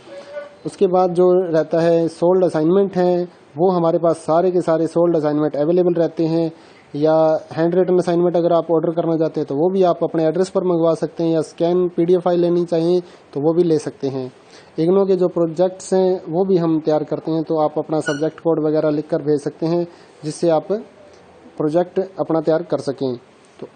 A: उसके बाद जो रहता है सोल्ड असाइनमेंट हैं, वो हमारे पास सारे के सारे सोल्ड असाइनमेंट अवेलेबल रहते हैं। या हैंड रिटन असाइनमेंट अगर आप ऑर्डर करना चाहते हैं तो वो भी आप अपने एड्रेस पर मंगवा सकते हैं, या स्कैन PDF फाइल लेनी चाहिए तो वो भी ले सकते हैं। इग्नू के जो प्रोजेक्ट्स हैं वो भी हम तैयार करते हैं, तो आप अपना सब्जेक्ट कोड वगैरह लिख कर भेज सकते हैं, जिससे आप प्रोजेक्ट अपना तैयार कर सकें। तो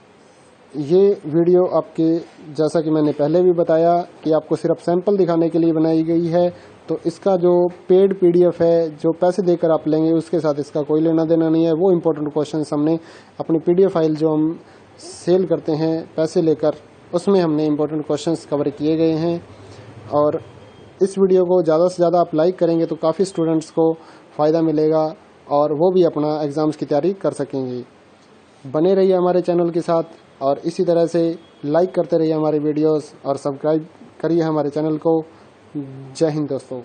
A: ये वीडियो आपके, जैसा कि मैंने पहले भी बताया, कि आपको सिर्फ सैंपल दिखाने के लिए बनाई गई है। तो इसका जो पेड PDF है, जो पैसे देकर आप लेंगे, उसके साथ इसका कोई लेना देना नहीं है। वो इम्पोर्टेंट क्वेश्चन हमने अपनी PDF फाइल जो हम सेल करते हैं पैसे लेकर, उसमें हमने इम्पोर्टेंट क्वेश्चन कवर किए गए हैं। और इस वीडियो को ज़्यादा से ज़्यादा आप लाइक करेंगे तो काफ़ी स्टूडेंट्स को फ़ायदा मिलेगा और वो भी अपना एग्ज़ाम्स की तैयारी कर सकेंगे। बने रहिए हमारे चैनल के साथ और इसी तरह से लाइक करते रहिए हमारे वीडियोस और सब्सक्राइब करिए हमारे चैनल को। जय हिंद दोस्तों।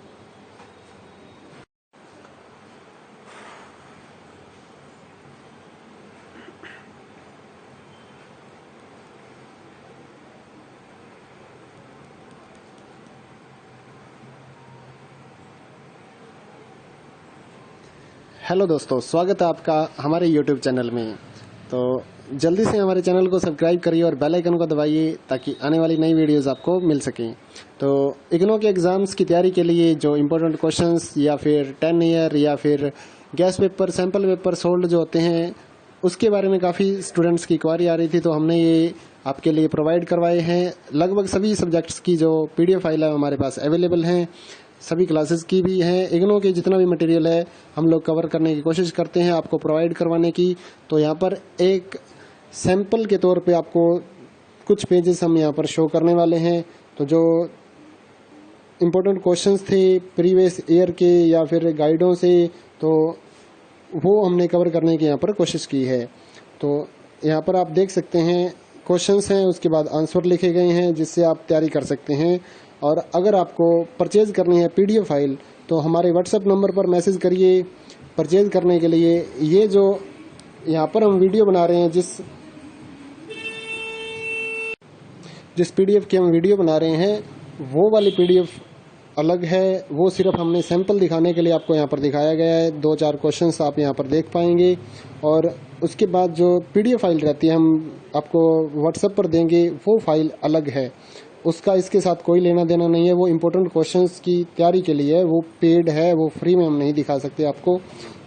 A: हेलो दोस्तों, स्वागत है आपका हमारे YouTube चैनल में। तो जल्दी से हमारे चैनल को सब्सक्राइब करिए और बेल आइकन को दबाइए ताकि आने वाली नई वीडियोस आपको मिल सकें। तो इग्नू के एग्ज़ाम्स की तैयारी के लिए जो इम्पोर्टेंट क्वेश्चंस या फिर 10 ईयर या फिर gas paper, sample paper sold जो होते हैं, उसके बारे में काफ़ी स्टूडेंट्स की क्वारी आ रही थी, तो हमने ये आपके लिए प्रोवाइड करवाए हैं। लगभग सभी सब्जेक्ट्स की जो PDF फाइल है हमारे पास अवेलेबल हैं, सभी क्लासेस की भी हैं। इग्नू के जितना भी मटेरियल है हम लोग कवर करने की कोशिश करते हैं आपको प्रोवाइड करवाने की। तो यहाँ पर एक सैंपल के तौर पे आपको कुछ पेजेस हम यहाँ पर शो करने वाले हैं। तो जो इम्पोर्टेंट क्वेश्चंस थे प्रीवियस ईयर के या फिर गाइडों से, तो वो हमने कवर करने की यहाँ पर कोशिश की है। तो यहाँ पर आप देख सकते हैं क्वेश्चंस हैं, उसके बाद आंसर लिखे गए हैं, जिससे आप तैयारी कर सकते हैं। और अगर आपको परचेज करनी है PDF फाइल तो हमारे व्हाट्सएप नंबर पर मैसेज करिए परचेज करने के लिए। ये जो यहाँ पर हम वीडियो बना रहे हैं, जिस PDF की हम वीडियो बना रहे हैं, वो वाली PDF अलग है। वो सिर्फ हमने सैंपल दिखाने के लिए आपको यहाँ पर दिखाया गया है। 2-4 क्वेश्चंस आप यहाँ पर देख पाएंगे। और उसके बाद जो PDF फाइल रहती है हम आपको व्हाट्सएप पर देंगे, वो फाइल अलग है, उसका इसके साथ कोई लेना देना नहीं है। वो इम्पोर्टेंट क्वेश्चंस की तैयारी के लिए है, वो पेड है, वो फ्री में हम नहीं दिखा सकते आपको।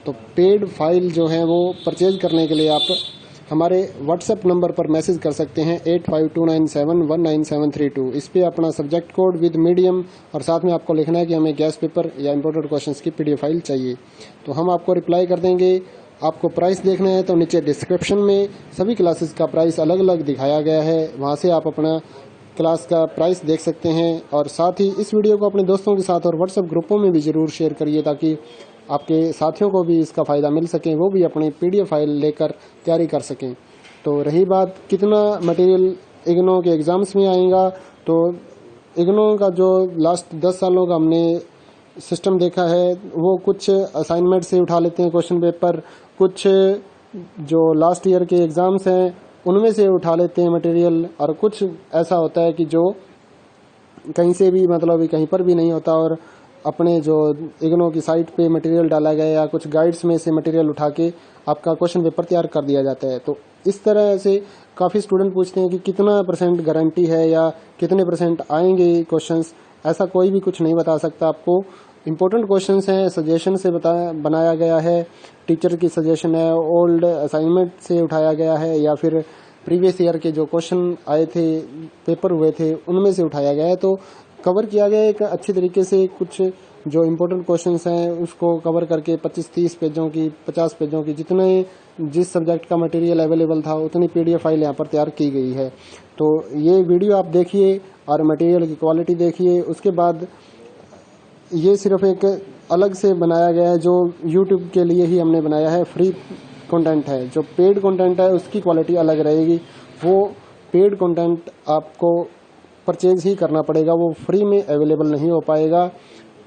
A: तो पेड फाइल जो है वो परचेज करने के लिए आप हमारे व्हाट्सएप नंबर पर मैसेज कर सकते हैं 8529719732। इस पे अपना सब्जेक्ट कोड विद मीडियम और साथ में आपको लिखना है कि हमें गैस पेपर या इम्पोर्टेंट क्वेश्चंस की PDF फाइल चाहिए, तो हम आपको रिप्लाई कर देंगे। आपको प्राइस देखना है तो नीचे डिस्क्रिप्शन में सभी क्लासेस का प्राइस अलग अलग दिखाया गया है, वहाँ से आप अपना क्लास का प्राइस देख सकते हैं। और साथ ही इस वीडियो को अपने दोस्तों के साथ और व्हाट्सएप ग्रुपों में भी ज़रूर शेयर करिए, ताकि आपके साथियों को भी इसका फ़ायदा मिल सके, वो भी अपनी PDF फाइल लेकर तैयारी कर सकें। तो रही बात कितना मटेरियल इग्नू के एग्ज़ाम्स में आएगा, तो इग्नू का जो लास्ट 10 सालों का हमने सिस्टम देखा है, वो कुछ असाइनमेंट से उठा लेते हैं क्वेश्चन पेपर, कुछ जो लास्ट ईयर के एग्ज़ाम्स हैं उनमें से उठा लेते हैं मटेरियल, और कुछ ऐसा होता है कि जो कहीं से भी मतलब कहीं पर भी नहीं होता और अपने जो इग्नो की साइट पे मटेरियल डाला गया या कुछ गाइड्स में से मटेरियल उठा के आपका क्वेश्चन पेपर तैयार कर दिया जाता है। तो इस तरह से काफ़ी स्टूडेंट पूछते हैं कि कितना % गारंटी है या कितने % आएंगे क्वेश्चंस। ऐसा कोई भी कुछ नहीं बता सकता आपको। इम्पोर्टेंट क्वेश्चंस हैं, सजेशन से बनाया गया है, टीचर की सजेशन है, ओल्ड असाइनमेंट से उठाया गया है या फिर प्रीवियस ईयर के जो क्वेश्चन आए थे, पेपर हुए थे, उनमें से उठाया गया है। तो कवर किया गया एक अच्छी तरीके से। कुछ जो इम्पोर्टेंट क्वेश्चंस हैं उसको कवर करके 25-30 पेजों की, 50 पेजों की, जिस सब्जेक्ट का मटेरियल अवेलेबल था उतनी PDF फाइल यहाँ पर तैयार की गई है। तो ये वीडियो आप देखिए और मटेरियल की क्वालिटी देखिए। उसके बाद ये सिर्फ एक अलग से बनाया गया है जो YouTube के लिए ही हमने बनाया है, फ्री कंटेंट है। जो पेड कंटेंट है उसकी क्वालिटी अलग रहेगी। वो पेड कंटेंट आपको परचेज ही करना पड़ेगा, वो फ्री में अवेलेबल नहीं हो पाएगा।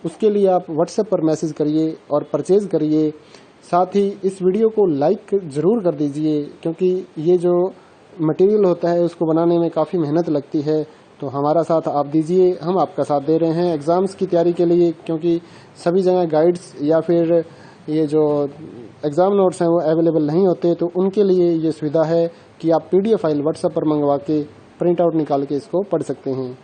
A: उसके लिए आप व्हाट्सएप पर मैसेज करिए और परचेज करिए। साथ ही इस वीडियो को लाइक ज़रूर कर दीजिए, क्योंकि ये जो मटेरियल होता है उसको बनाने में काफ़ी मेहनत लगती है। तो हमारा साथ आप दीजिए, हम आपका साथ दे रहे हैं एग्ज़ाम्स की तैयारी के लिए, क्योंकि सभी जगह गाइड्स या फिर ये जो एग्ज़ाम नोट्स हैं वो अवेलेबल नहीं होते। तो उनके लिए ये सुविधा है कि आप PDF फाइल व्हाट्सएप पर मंगवा के प्रिंट आउट निकाल के इसको पढ़ सकते हैं।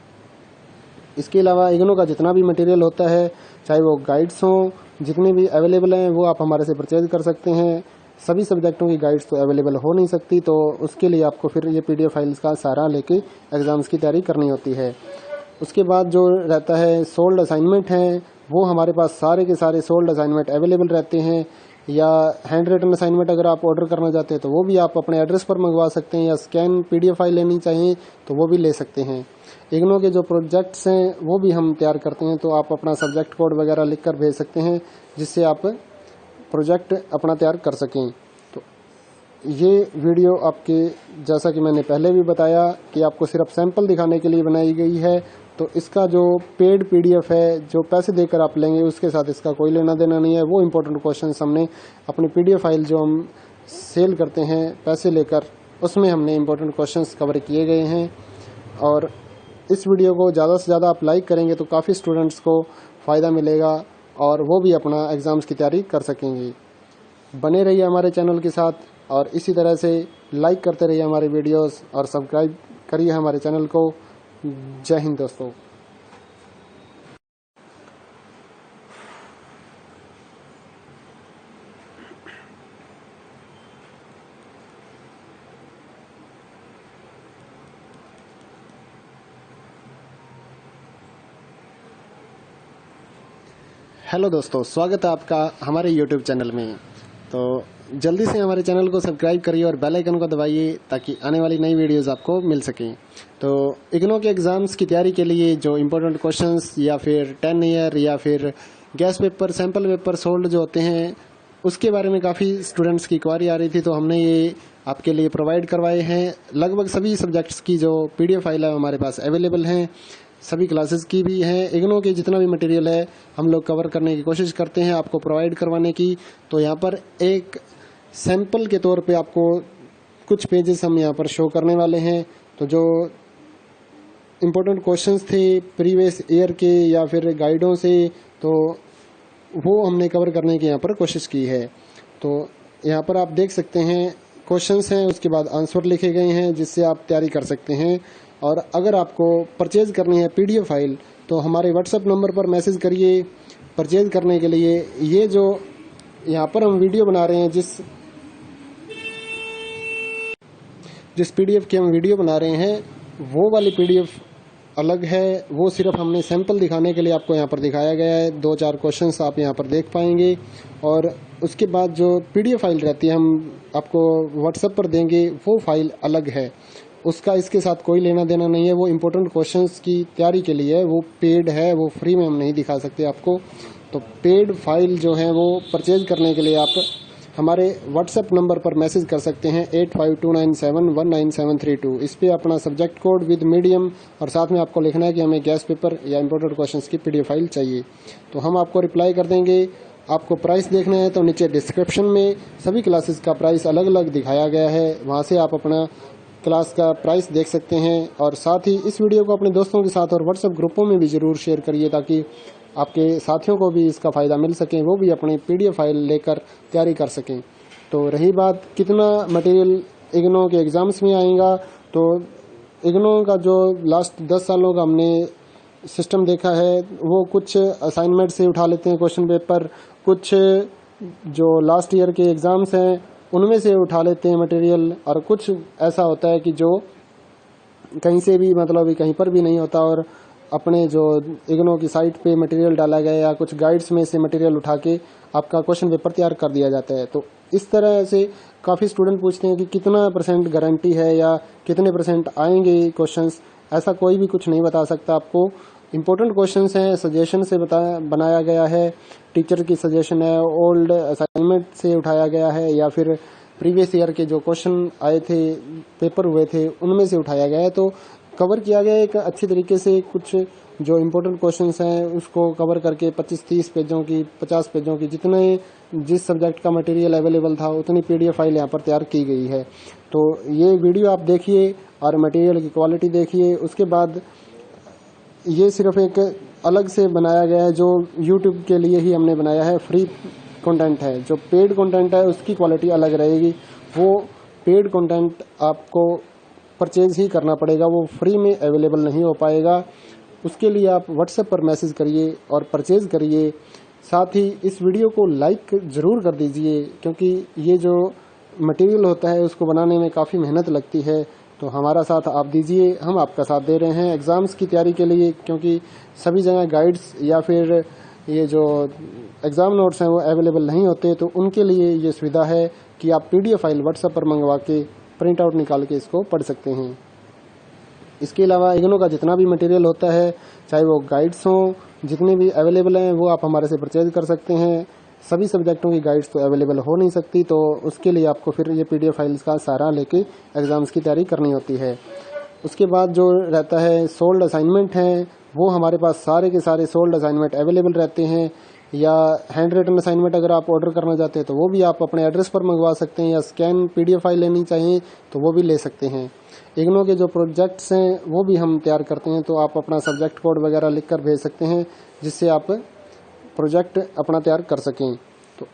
A: इसके अलावा इग्नो का जितना भी मटेरियल होता है, चाहे वो गाइड्स हों, जितने भी अवेलेबल हैं वो आप हमारे से परचेज कर सकते हैं। सभी सब्जेक्टों की गाइड्स तो अवेलेबल हो नहीं सकती, तो उसके लिए आपको फिर ये PDF फाइल्स का सहारा लेके एग्ज़ाम्स की तैयारी करनी होती है। उसके बाद जो रहता है सोल्ड असाइनमेंट हैं, वो हमारे पास सारे के सारे सोल्ड असाइनमेंट अवेलेबल रहते हैं। या हैंड रिटन असाइनमेंट अगर आप ऑर्डर करना चाहते हैं तो वो भी आप अपने एड्रेस पर मंगवा सकते हैं, या स्कैन PDF फाइल लेनी चाहिए तो वो भी ले सकते हैं। इग्नो के जो प्रोजेक्ट्स हैं वो भी हम तैयार करते हैं, तो आप अपना सब्जेक्ट कोड वगैरह लिख कर भेज सकते हैं जिससे आप प्रोजेक्ट अपना तैयार कर सकें। तो ये वीडियो आपके, जैसा कि मैंने पहले भी बताया, कि आपको सिर्फ सैंपल दिखाने के लिए बनाई गई है। तो इसका जो पेड PDF है, जो पैसे देकर आप लेंगे, उसके साथ इसका कोई लेना देना नहीं है। वो इम्पोर्टेंट क्वेश्चन हमने अपनी PDF फाइल जो हम सेल करते हैं पैसे लेकर, उसमें हमने इम्पोर्टेंट क्वेश्चन कवर किए गए हैं। और इस वीडियो को ज़्यादा से ज़्यादा आप लाइक करेंगे तो काफ़ी स्टूडेंट्स को फ़ायदा मिलेगा और वो भी अपना एग्ज़ाम्स की तैयारी कर सकेंगे। बने रहिए हमारे चैनल के साथ और इसी तरह से लाइक करते रहिए हमारे वीडियोस और सब्सक्राइब करिए हमारे चैनल को। जय हिंद दोस्तों। हेलो दोस्तों, स्वागत है आपका हमारे YouTube चैनल में। तो जल्दी से हमारे चैनल को सब्सक्राइब करिए और बेल आइकन को दबाइए ताकि आने वाली नई वीडियोस आपको मिल सकें। तो इग्नो के एग्ज़ाम्स की तैयारी के लिए जो इम्पोर्टेंट क्वेश्चंस या फिर 10 ईयर या फिर gas paper, sample paper sold जो होते हैं, उसके बारे में काफ़ी स्टूडेंट्स की क्वारी आ रही थी, तो हमने ये आपके लिए प्रोवाइड करवाए हैं। लगभग सभी सब्जेक्ट्स की जो PDF फाइल है हमारे पास अवेलेबल हैं, सभी क्लासेस की भी हैं। इग्नो के जितना भी मटेरियल है हम लोग कवर करने की कोशिश करते हैं आपको प्रोवाइड करवाने की। तो यहाँ पर एक सैंपल के तौर पे आपको कुछ पेजेस हम यहाँ पर शो करने वाले हैं। तो जो इम्पोर्टेंट क्वेश्चंस थे प्रीवियस ईयर के या फिर गाइडों से, तो वो हमने कवर करने की यहाँ पर कोशिश की है। तो यहाँ पर आप देख सकते हैं क्वेश्चंस हैं, उसके बाद आंसर लिखे गए हैं जिससे आप तैयारी कर सकते हैं। और अगर आपको परचेज करनी है PDF फाइल तो हमारे व्हाट्सएप नंबर पर मैसेज करिए परचेज करने के लिए। ये जो यहाँ पर हम वीडियो बना रहे हैं, जिस PDF की हम वीडियो बना रहे हैं, वो वाली PDF अलग है। वो सिर्फ हमने सैंपल दिखाने के लिए आपको यहाँ पर दिखाया गया है। 2-4 क्वेश्चंस आप यहाँ पर देख पाएंगे। और उसके बाद जो PDF फाइल रहती है हम आपको व्हाट्सएप पर देंगे, वो फाइल अलग है, उसका इसके साथ कोई लेना देना नहीं है। वो इम्पोर्टेंट क्वेश्चंस की तैयारी के लिए है, वो पेड है, वो फ्री में हम नहीं दिखा सकते आपको। तो पेड फाइल जो है वो परचेज करने के लिए आप हमारे व्हाट्सएप नंबर पर मैसेज कर सकते हैं 8529719732। इस पर अपना सब्जेक्ट कोड विद मीडियम और साथ में आपको लिखना है कि हमें गैस पेपर या इम्पोर्टेंट क्वेश्चंस की PDF फाइल चाहिए। तो हम आपको रिप्लाई कर देंगे। आपको प्राइस देखना है तो नीचे डिस्क्रिप्शन में सभी क्लासेस का प्राइस अलग अलग दिखाया गया है, वहाँ से आप अपना क्लास का प्राइस देख सकते हैं। और साथ ही इस वीडियो को अपने दोस्तों के साथ और व्हाट्सएप ग्रुपों में भी ज़रूर शेयर करिए ताकि आपके साथियों को भी इसका फ़ायदा मिल सके, वो भी अपनी PDF फाइल लेकर तैयारी कर सकें। तो रही बात कितना मटेरियल इग्नो के एग्ज़ाम्स में आएगा, तो इग्नो का जो लास्ट 10 सालों का हमने सिस्टम देखा है, वो कुछ असाइनमेंट से उठा लेते हैं क्वेश्चन पेपर, कुछ जो लास्ट ईयर के एग्ज़ाम्स हैं उनमें से उठा लेते हैं मटेरियल, और कुछ ऐसा होता है कि जो कहीं से भी मतलब कहीं पर भी नहीं होता और अपने जो इग्नो की साइट पे मटेरियल डाला गया या कुछ गाइड्स में से मटेरियल उठा के आपका क्वेश्चन पेपर तैयार कर दिया जाता है। तो इस तरह से काफ़ी स्टूडेंट पूछते हैं कि कितना % गारंटी है या कितने % आएंगे क्वेश्चंस। ऐसा कोई भी कुछ नहीं बता सकता आपको। इम्पोर्टेंट क्वेश्चंस हैं, सजेशन से बनाया गया है, टीचर की सजेशन है, ओल्ड असाइनमेंट से उठाया गया है या फिर प्रीवियस ईयर के जो क्वेश्चन आए थे, पेपर हुए थे, उनमें से उठाया गया है। तो कवर किया गया है एक अच्छी तरीके से। कुछ जो इम्पोर्टेंट क्वेश्चंस हैं उसको कवर करके 25-30 पेजों की, 50 पेजों की, जितने जिस सब्जेक्ट का मटेरियल अवेलेबल था उतनी PDF फाइल यहाँ पर तैयार की गई है। तो ये वीडियो आप देखिए और मटेरियल की क्वालिटी देखिए। उसके बाद ये सिर्फ एक अलग से बनाया गया है, जो YouTube के लिए ही हमने बनाया है, फ्री कंटेंट है। जो पेड कंटेंट है उसकी क्वालिटी अलग रहेगी। वो पेड कंटेंट आपको परचेज ही करना पड़ेगा, वो फ्री में अवेलेबल नहीं हो पाएगा। उसके लिए आप व्हाट्सएप पर मैसेज करिए और परचेज करिए। साथ ही इस वीडियो को लाइक ज़रूर कर दीजिए, क्योंकि ये जो मटेरियल होता है उसको बनाने में काफ़ी मेहनत लगती है। तो हमारा साथ आप दीजिए, हम आपका साथ दे रहे हैं एग्ज़ाम्स की तैयारी के लिए, क्योंकि सभी जगह गाइड्स या फिर ये जो एग्ज़ाम नोट्स हैं वो अवेलेबल नहीं होते। तो उनके लिए ये सुविधा है कि आप PDF फाइल व्हाट्सएप पर मंगवा के प्रिंट आउट निकाल के इसको पढ़ सकते हैं। इसके अलावा इग्नो का जितना भी मटेरियल होता है, चाहे वो गाइड्स हों, जितने भी अवेलेबल हैं वो आप हमारे से परचेज कर सकते हैं। सभी सब्जेक्टों की गाइड्स तो अवेलेबल हो नहीं सकती, तो उसके लिए आपको फिर ये PDF फाइल्स का सहारा लेके एग्ज़ाम्स की तैयारी करनी होती है। उसके बाद जो रहता है सोल्ड असाइनमेंट हैं, वो हमारे पास सारे के सारे सोल्ड असाइनमेंट अवेलेबल रहते हैं। या हैंड रिटन असाइनमेंट अगर आप ऑर्डर करना चाहते हैं तो वो भी आप अपने एड्रेस पर मंगवा सकते हैं, या स्कैन PDF फाइल लेनी चाहिए तो वो भी ले सकते हैं। इग्नो के जो प्रोजेक्ट्स हैं वो भी हम तैयार करते हैं, तो आप अपना सब्जेक्ट कोड वगैरह लिख कर भेज सकते हैं, जिससे आप प्रोजेक्ट अपना तैयार कर सकें। तो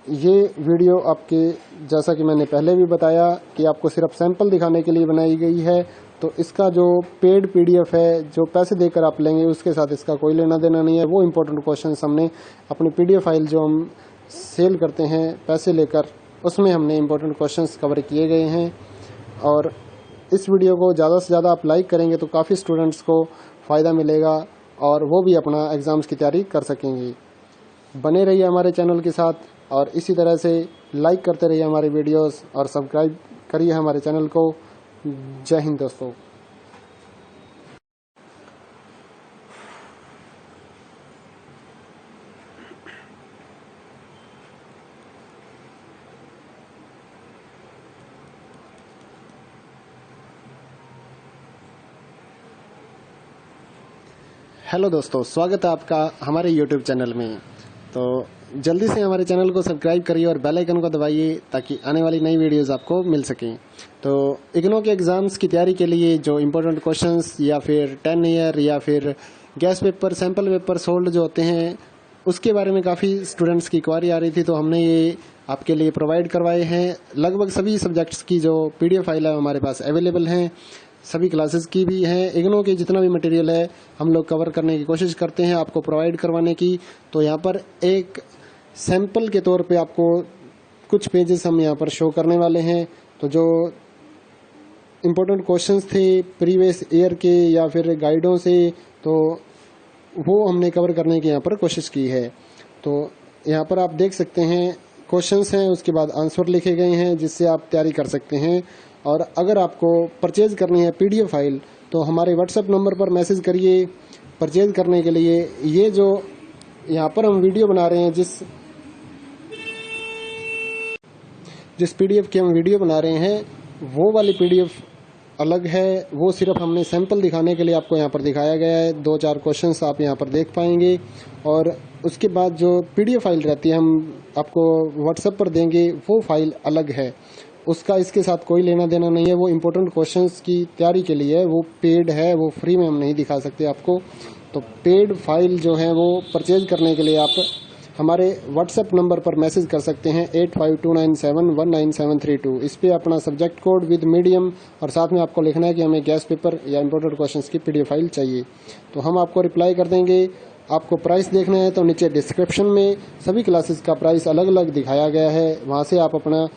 A: ये वीडियो आपके, जैसा कि मैंने पहले भी बताया, कि आपको सिर्फ सैंपल दिखाने के लिए बनाई गई है। तो इसका जो पेड PDF है, जो पैसे देकर आप लेंगे, उसके साथ इसका कोई लेना देना नहीं है। वो इम्पोर्टेंट क्वेश्चंस हमने अपनी PDF फाइल जो हम सेल करते हैं पैसे लेकर, उसमें हमने इम्पोर्टेंट क्वेश्चंस कवर किए गए हैं। और इस वीडियो को ज़्यादा से ज़्यादा आप लाइक करेंगे तो काफ़ी स्टूडेंट्स को फ़ायदा मिलेगा और वो भी अपना एग्ज़ाम्स की तैयारी कर सकेंगे। बने रहिए हमारे चैनल के साथ और इसी तरह से लाइक करते रहिए हमारे वीडियोस और सब्सक्राइब करिए हमारे चैनल को। जय हिंद दोस्तों। हेलो दोस्तों, स्वागत है आपका हमारे YouTube चैनल में। तो जल्दी से हमारे चैनल को सब्सक्राइब करिए और बेल आइकन को दबाइए ताकि आने वाली नई वीडियोस आपको मिल सकें। तो इग्नो के एग्ज़ाम्स की तैयारी के लिए जो इम्पोर्टेंट क्वेश्चंस या फिर 10 ईयर या फिर gas paper, sample paper sold जो होते हैं, उसके बारे में काफ़ी स्टूडेंट्स की क्वारी आ रही थी, तो हमने ये आपके लिए प्रोवाइड करवाए हैं। लगभग सभी सब्जेक्ट्स की जो PDF फाइल है हमारे पास अवेलेबल हैं, सभी क्लासेस की भी हैं। इग्नो के जितना भी मटेरियल है हम लोग कवर करने की कोशिश करते हैं आपको प्रोवाइड करवाने की। तो यहाँ पर एक सैंपल के तौर पे आपको कुछ पेजेस हम यहाँ पर शो करने वाले हैं। तो जो इम्पोर्टेंट क्वेश्चंस थे प्रीवियस ईयर के या फिर गाइडों से, तो वो हमने कवर करने की यहाँ पर कोशिश की है। तो यहाँ पर आप देख सकते हैं क्वेश्चंस हैं, उसके बाद आंसर लिखे गए हैं जिससे आप तैयारी कर सकते हैं। और अगर आपको परचेज करनी है PDF फाइल तो हमारे व्हाट्सएप नंबर पर मैसेज करिए परचेज करने के लिए। ये जो यहाँ पर हम वीडियो बना रहे हैं, जिस PDF की हम वीडियो बना रहे हैं, वो वाली PDF अलग है। वो सिर्फ हमने सैंपल दिखाने के लिए आपको यहाँ पर दिखाया गया है। 2-4 क्वेश्चंस आप यहाँ पर देख पाएंगे। और उसके बाद जो PDF फाइल रहती है हम आपको व्हाट्सएप पर देंगे, वो फाइल अलग है। उसका इसके साथ कोई लेना देना नहीं है। वो इम्पोर्टेंट क्वेश्चंस की तैयारी के लिए वो पेड है, वो फ्री में हम नहीं दिखा सकते आपको। तो पेड फाइल जो है वो परचेज करने के लिए आप हमारे व्हाट्सएप नंबर पर मैसेज कर सकते हैं 8529719732। इस पे अपना सब्जेक्ट कोड विद मीडियम और साथ में आपको लिखना है कि हमें गैस पेपर या इम्पोर्टेंट क्वेश्चंस की PDF फाइल चाहिए, तो हम आपको रिप्लाई कर देंगे। आपको प्राइस देखना है तो नीचे डिस्क्रिप्शन में सभी क्लासेस का प्राइस अलग अलग दिखाया गया है, वहाँ से आप अपना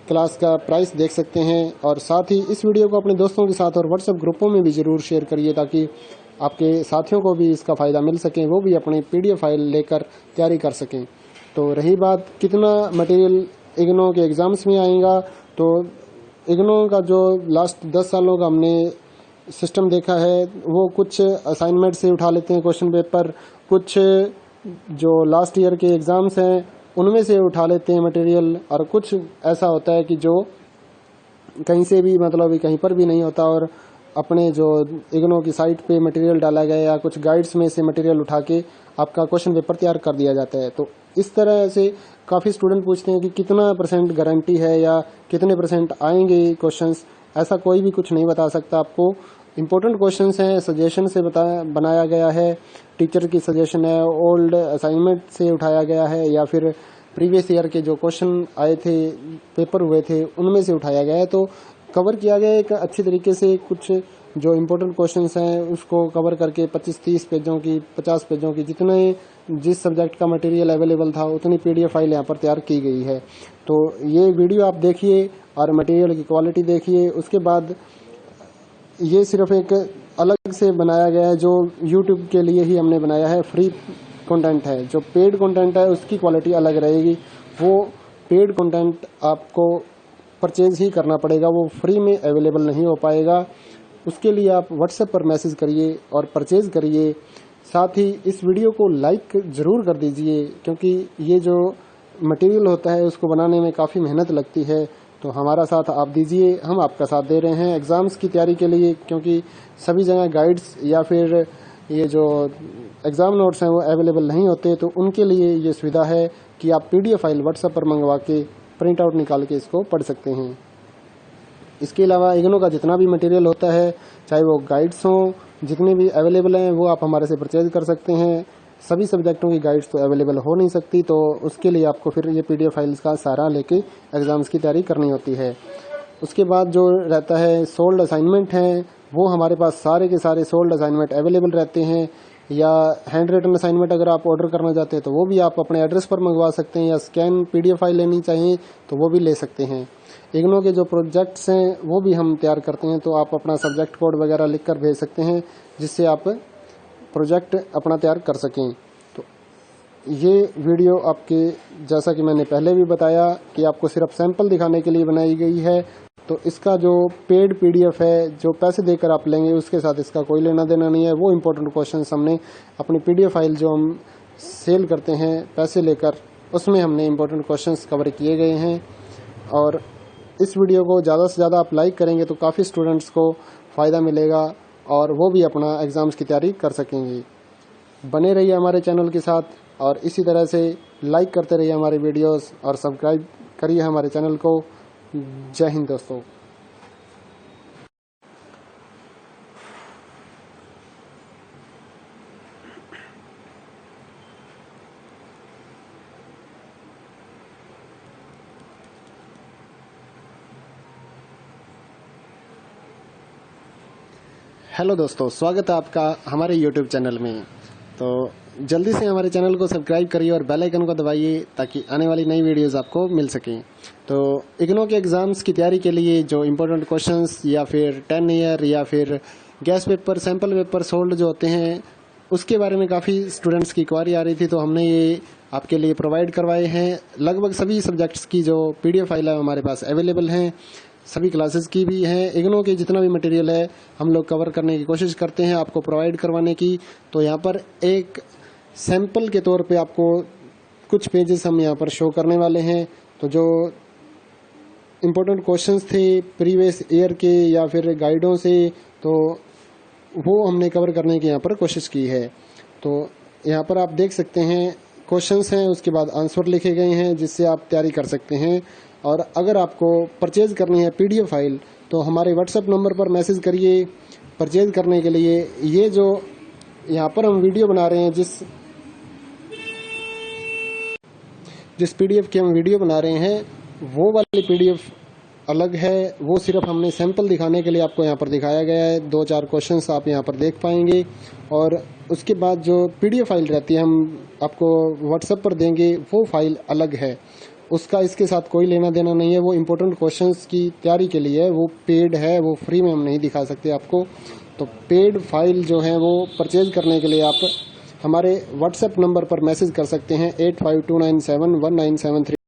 A: क्लास का प्राइस देख सकते हैं। और साथ ही इस वीडियो को अपने दोस्तों के साथ और व्हाट्सएप ग्रुपों में भी ज़रूर शेयर करिए, ताकि आपके साथियों को भी इसका फ़ायदा मिल सके, वो भी अपनी PDF फाइल लेकर तैयारी कर सकें। तो रही बात कितना मटेरियल इग्नो के एग्ज़ाम्स में आएगा, तो इग्नो का जो लास्ट 10 सालों का हमने सिस्टम देखा है, वो कुछ असाइनमेंट से उठा लेते हैं क्वेश्चन पेपर, कुछ जो लास्ट ईयर के एग्ज़ाम्स हैं उनमें से उठा लेते हैं मटेरियल, और कुछ ऐसा होता है कि जो कहीं से भी मतलब कहीं पर भी नहीं होता और अपने जो इग्नो की साइट पे मटेरियल डाला गया या कुछ गाइड्स में से मटेरियल उठा के आपका क्वेश्चन पेपर तैयार कर दिया जाता है। तो इस तरह से काफ़ी स्टूडेंट पूछते हैं कि कितना % गारंटी है या कितने % आएंगे क्वेश्चंस। ऐसा कोई भी कुछ नहीं बता सकता आपको। इम्पोर्टेंट क्वेश्चंस हैं, सजेशन से बनाया गया है, टीचर की सजेशन है, ओल्ड असाइनमेंट से उठाया गया है या फिर प्रीवियस ईयर के जो क्वेश्चन आए थे, पेपर हुए थे, उनमें से उठाया गया है। तो कवर किया गया एक अच्छी तरीके से। कुछ जो इम्पोर्टेंट क्वेश्चंस हैं उसको कवर करके 25-30 पेजों की, 50 पेजों की, जितने जिस सब्जेक्ट का मटेरियल अवेलेबल था उतनी PDF फाइल यहाँ पर तैयार की गई है। तो ये वीडियो आप देखिए और मटेरियल की क्वालिटी देखिए। उसके बाद ये सिर्फ एक अलग से बनाया गया है जो YouTube के लिए ही हमने बनाया है, फ्री कंटेंट है। जो पेड कंटेंट है उसकी क्वालिटी अलग रहेगी, वो पेड कंटेंट आपको परचेज ही करना पड़ेगा, वो फ्री में अवेलेबल नहीं हो पाएगा। उसके लिए आप व्हाट्सएप पर मैसेज करिए और परचेज करिए। साथ ही इस वीडियो को लाइक ज़रूर कर दीजिए, क्योंकि ये जो मटेरियल होता है उसको बनाने में काफ़ी मेहनत लगती है। तो हमारा साथ आप दीजिए, हम आपका साथ दे रहे हैं एग्ज़ाम्स की तैयारी के लिए, क्योंकि सभी जगह गाइड्स या फिर ये जो एग्ज़ाम नोट्स हैं वो अवेलेबल नहीं होते। तो उनके लिए ये सुविधा है कि आप PDF फाइल व्हाट्सएप पर मंगवा के प्रिंट आउट निकाल के इसको पढ़ सकते हैं। इसके अलावा इग्नो का जितना भी मटेरियल होता है, चाहे वो गाइड्स हों, जितने भी अवेलेबल हैं वो आप हमारे से परचेज कर सकते हैं। सभी सब्जेक्टों की गाइड्स तो अवेलेबल हो नहीं सकती, तो उसके लिए आपको फिर ये PDF फाइल्स का सहारा लेके एग्ज़ाम्स की तैयारी करनी होती है। उसके बाद जो रहता है सोल्ड असाइनमेंट हैं, वो हमारे पास सारे के सारे सोल्ड असाइनमेंट अवेलेबल रहते हैं। या हैंड रिटन असाइनमेंट अगर आप ऑर्डर करना चाहते हैं तो वो भी आप अपने एड्रेस पर मंगवा सकते हैं, या स्कैन PDF फाइल लेनी चाहिए तो वो भी ले सकते हैं। इग्नो के जो प्रोजेक्ट्स हैं वो भी हम तैयार करते हैं, तो आप अपना सब्जेक्ट कोड वगैरह लिख कर भेज सकते हैं, जिससे आप प्रोजेक्ट अपना तैयार कर सकें। तो ये वीडियो आपके, जैसा कि मैंने पहले भी बताया, कि आपको सिर्फ सैंपल दिखाने के लिए बनाई गई है। तो इसका जो पेड PDF है, जो पैसे देकर आप लेंगे, उसके साथ इसका कोई लेना देना नहीं है। वो इम्पोर्टेंट क्वेश्चंस हमने अपनी PDF फाइल जो हम सेल करते हैं पैसे लेकर, उसमें हमने इम्पोर्टेंट क्वेश्चंस कवर किए गए हैं। और इस वीडियो को ज़्यादा से ज़्यादा आप लाइक करेंगे तो काफ़ी स्टूडेंट्स को फ़ायदा मिलेगा और वो भी अपना एग्ज़ाम्स की तैयारी कर सकेंगे। बने रहिए हमारे चैनल के साथ और इसी तरह से लाइक करते रहिए हमारे वीडियोस और सब्सक्राइब करिए हमारे चैनल को। जय हिंद दोस्तों। हेलो दोस्तों, स्वागत है आपका हमारे YouTube चैनल में। तो जल्दी से हमारे चैनल को सब्सक्राइब करिए और बेल आइकन को दबाइए, ताकि आने वाली नई वीडियोस आपको मिल सकें। तो इग्नो के एग्ज़ाम्स की तैयारी के लिए जो इम्पोर्टेंट क्वेश्चंस या फिर 10 ईयर या फिर gas paper, sample paper sold जो होते हैं, उसके बारे में काफ़ी स्टूडेंट्स की क्वारी आ रही थी, तो हमने ये आपके लिए प्रोवाइड करवाए हैं। लगभग सभी सब्जेक्ट्स की जो PDF फाइल है हमारे पास अवेलेबल हैं, सभी क्लासेस की भी हैं। इग्नो के जितना भी मटेरियल है हम लोग कवर करने की कोशिश करते हैं आपको प्रोवाइड करवाने की। तो यहाँ पर एक सैंपल के तौर पे आपको कुछ पेजेस हम यहाँ पर शो करने वाले हैं। तो जो इम्पोर्टेंट क्वेश्चंस थे प्रीवियस ईयर के या फिर गाइडों से, तो वो हमने कवर करने की यहाँ पर कोशिश की है। तो यहाँ पर आप देख सकते हैं क्वेश्चंस हैं, उसके बाद आंसर लिखे गए हैं जिससे आप तैयारी कर सकते हैं। और अगर आपको परचेज़ करनी है PDF फाइल तो हमारे व्हाट्सएप नंबर पर मैसेज करिए। परचेज़ करने के लिए ये जो यहाँ पर हम वीडियो बना रहे हैं, जिस PDF की हम वीडियो बना रहे हैं वो वाली PDF अलग है, वो सिर्फ हमने सैंपल दिखाने के लिए आपको यहाँ पर दिखाया गया है। 2-4 क्वेश्चंस आप यहाँ पर देख पाएंगे और उसके बाद जो PDF फाइल रहती है हम आपको व्हाट्सएप पर देंगे, वो फाइल अलग है, उसका इसके साथ कोई लेना देना नहीं है। वो इम्पोर्टेंट क्वेश्चंस की तैयारी के लिए है, वो पेड है, वो फ्री में हम नहीं दिखा सकते आपको। तो पेड फाइल जो है वो परचेज करने के लिए आप हमारे व्हाट्सएप नंबर पर मैसेज कर सकते हैं 8529719773।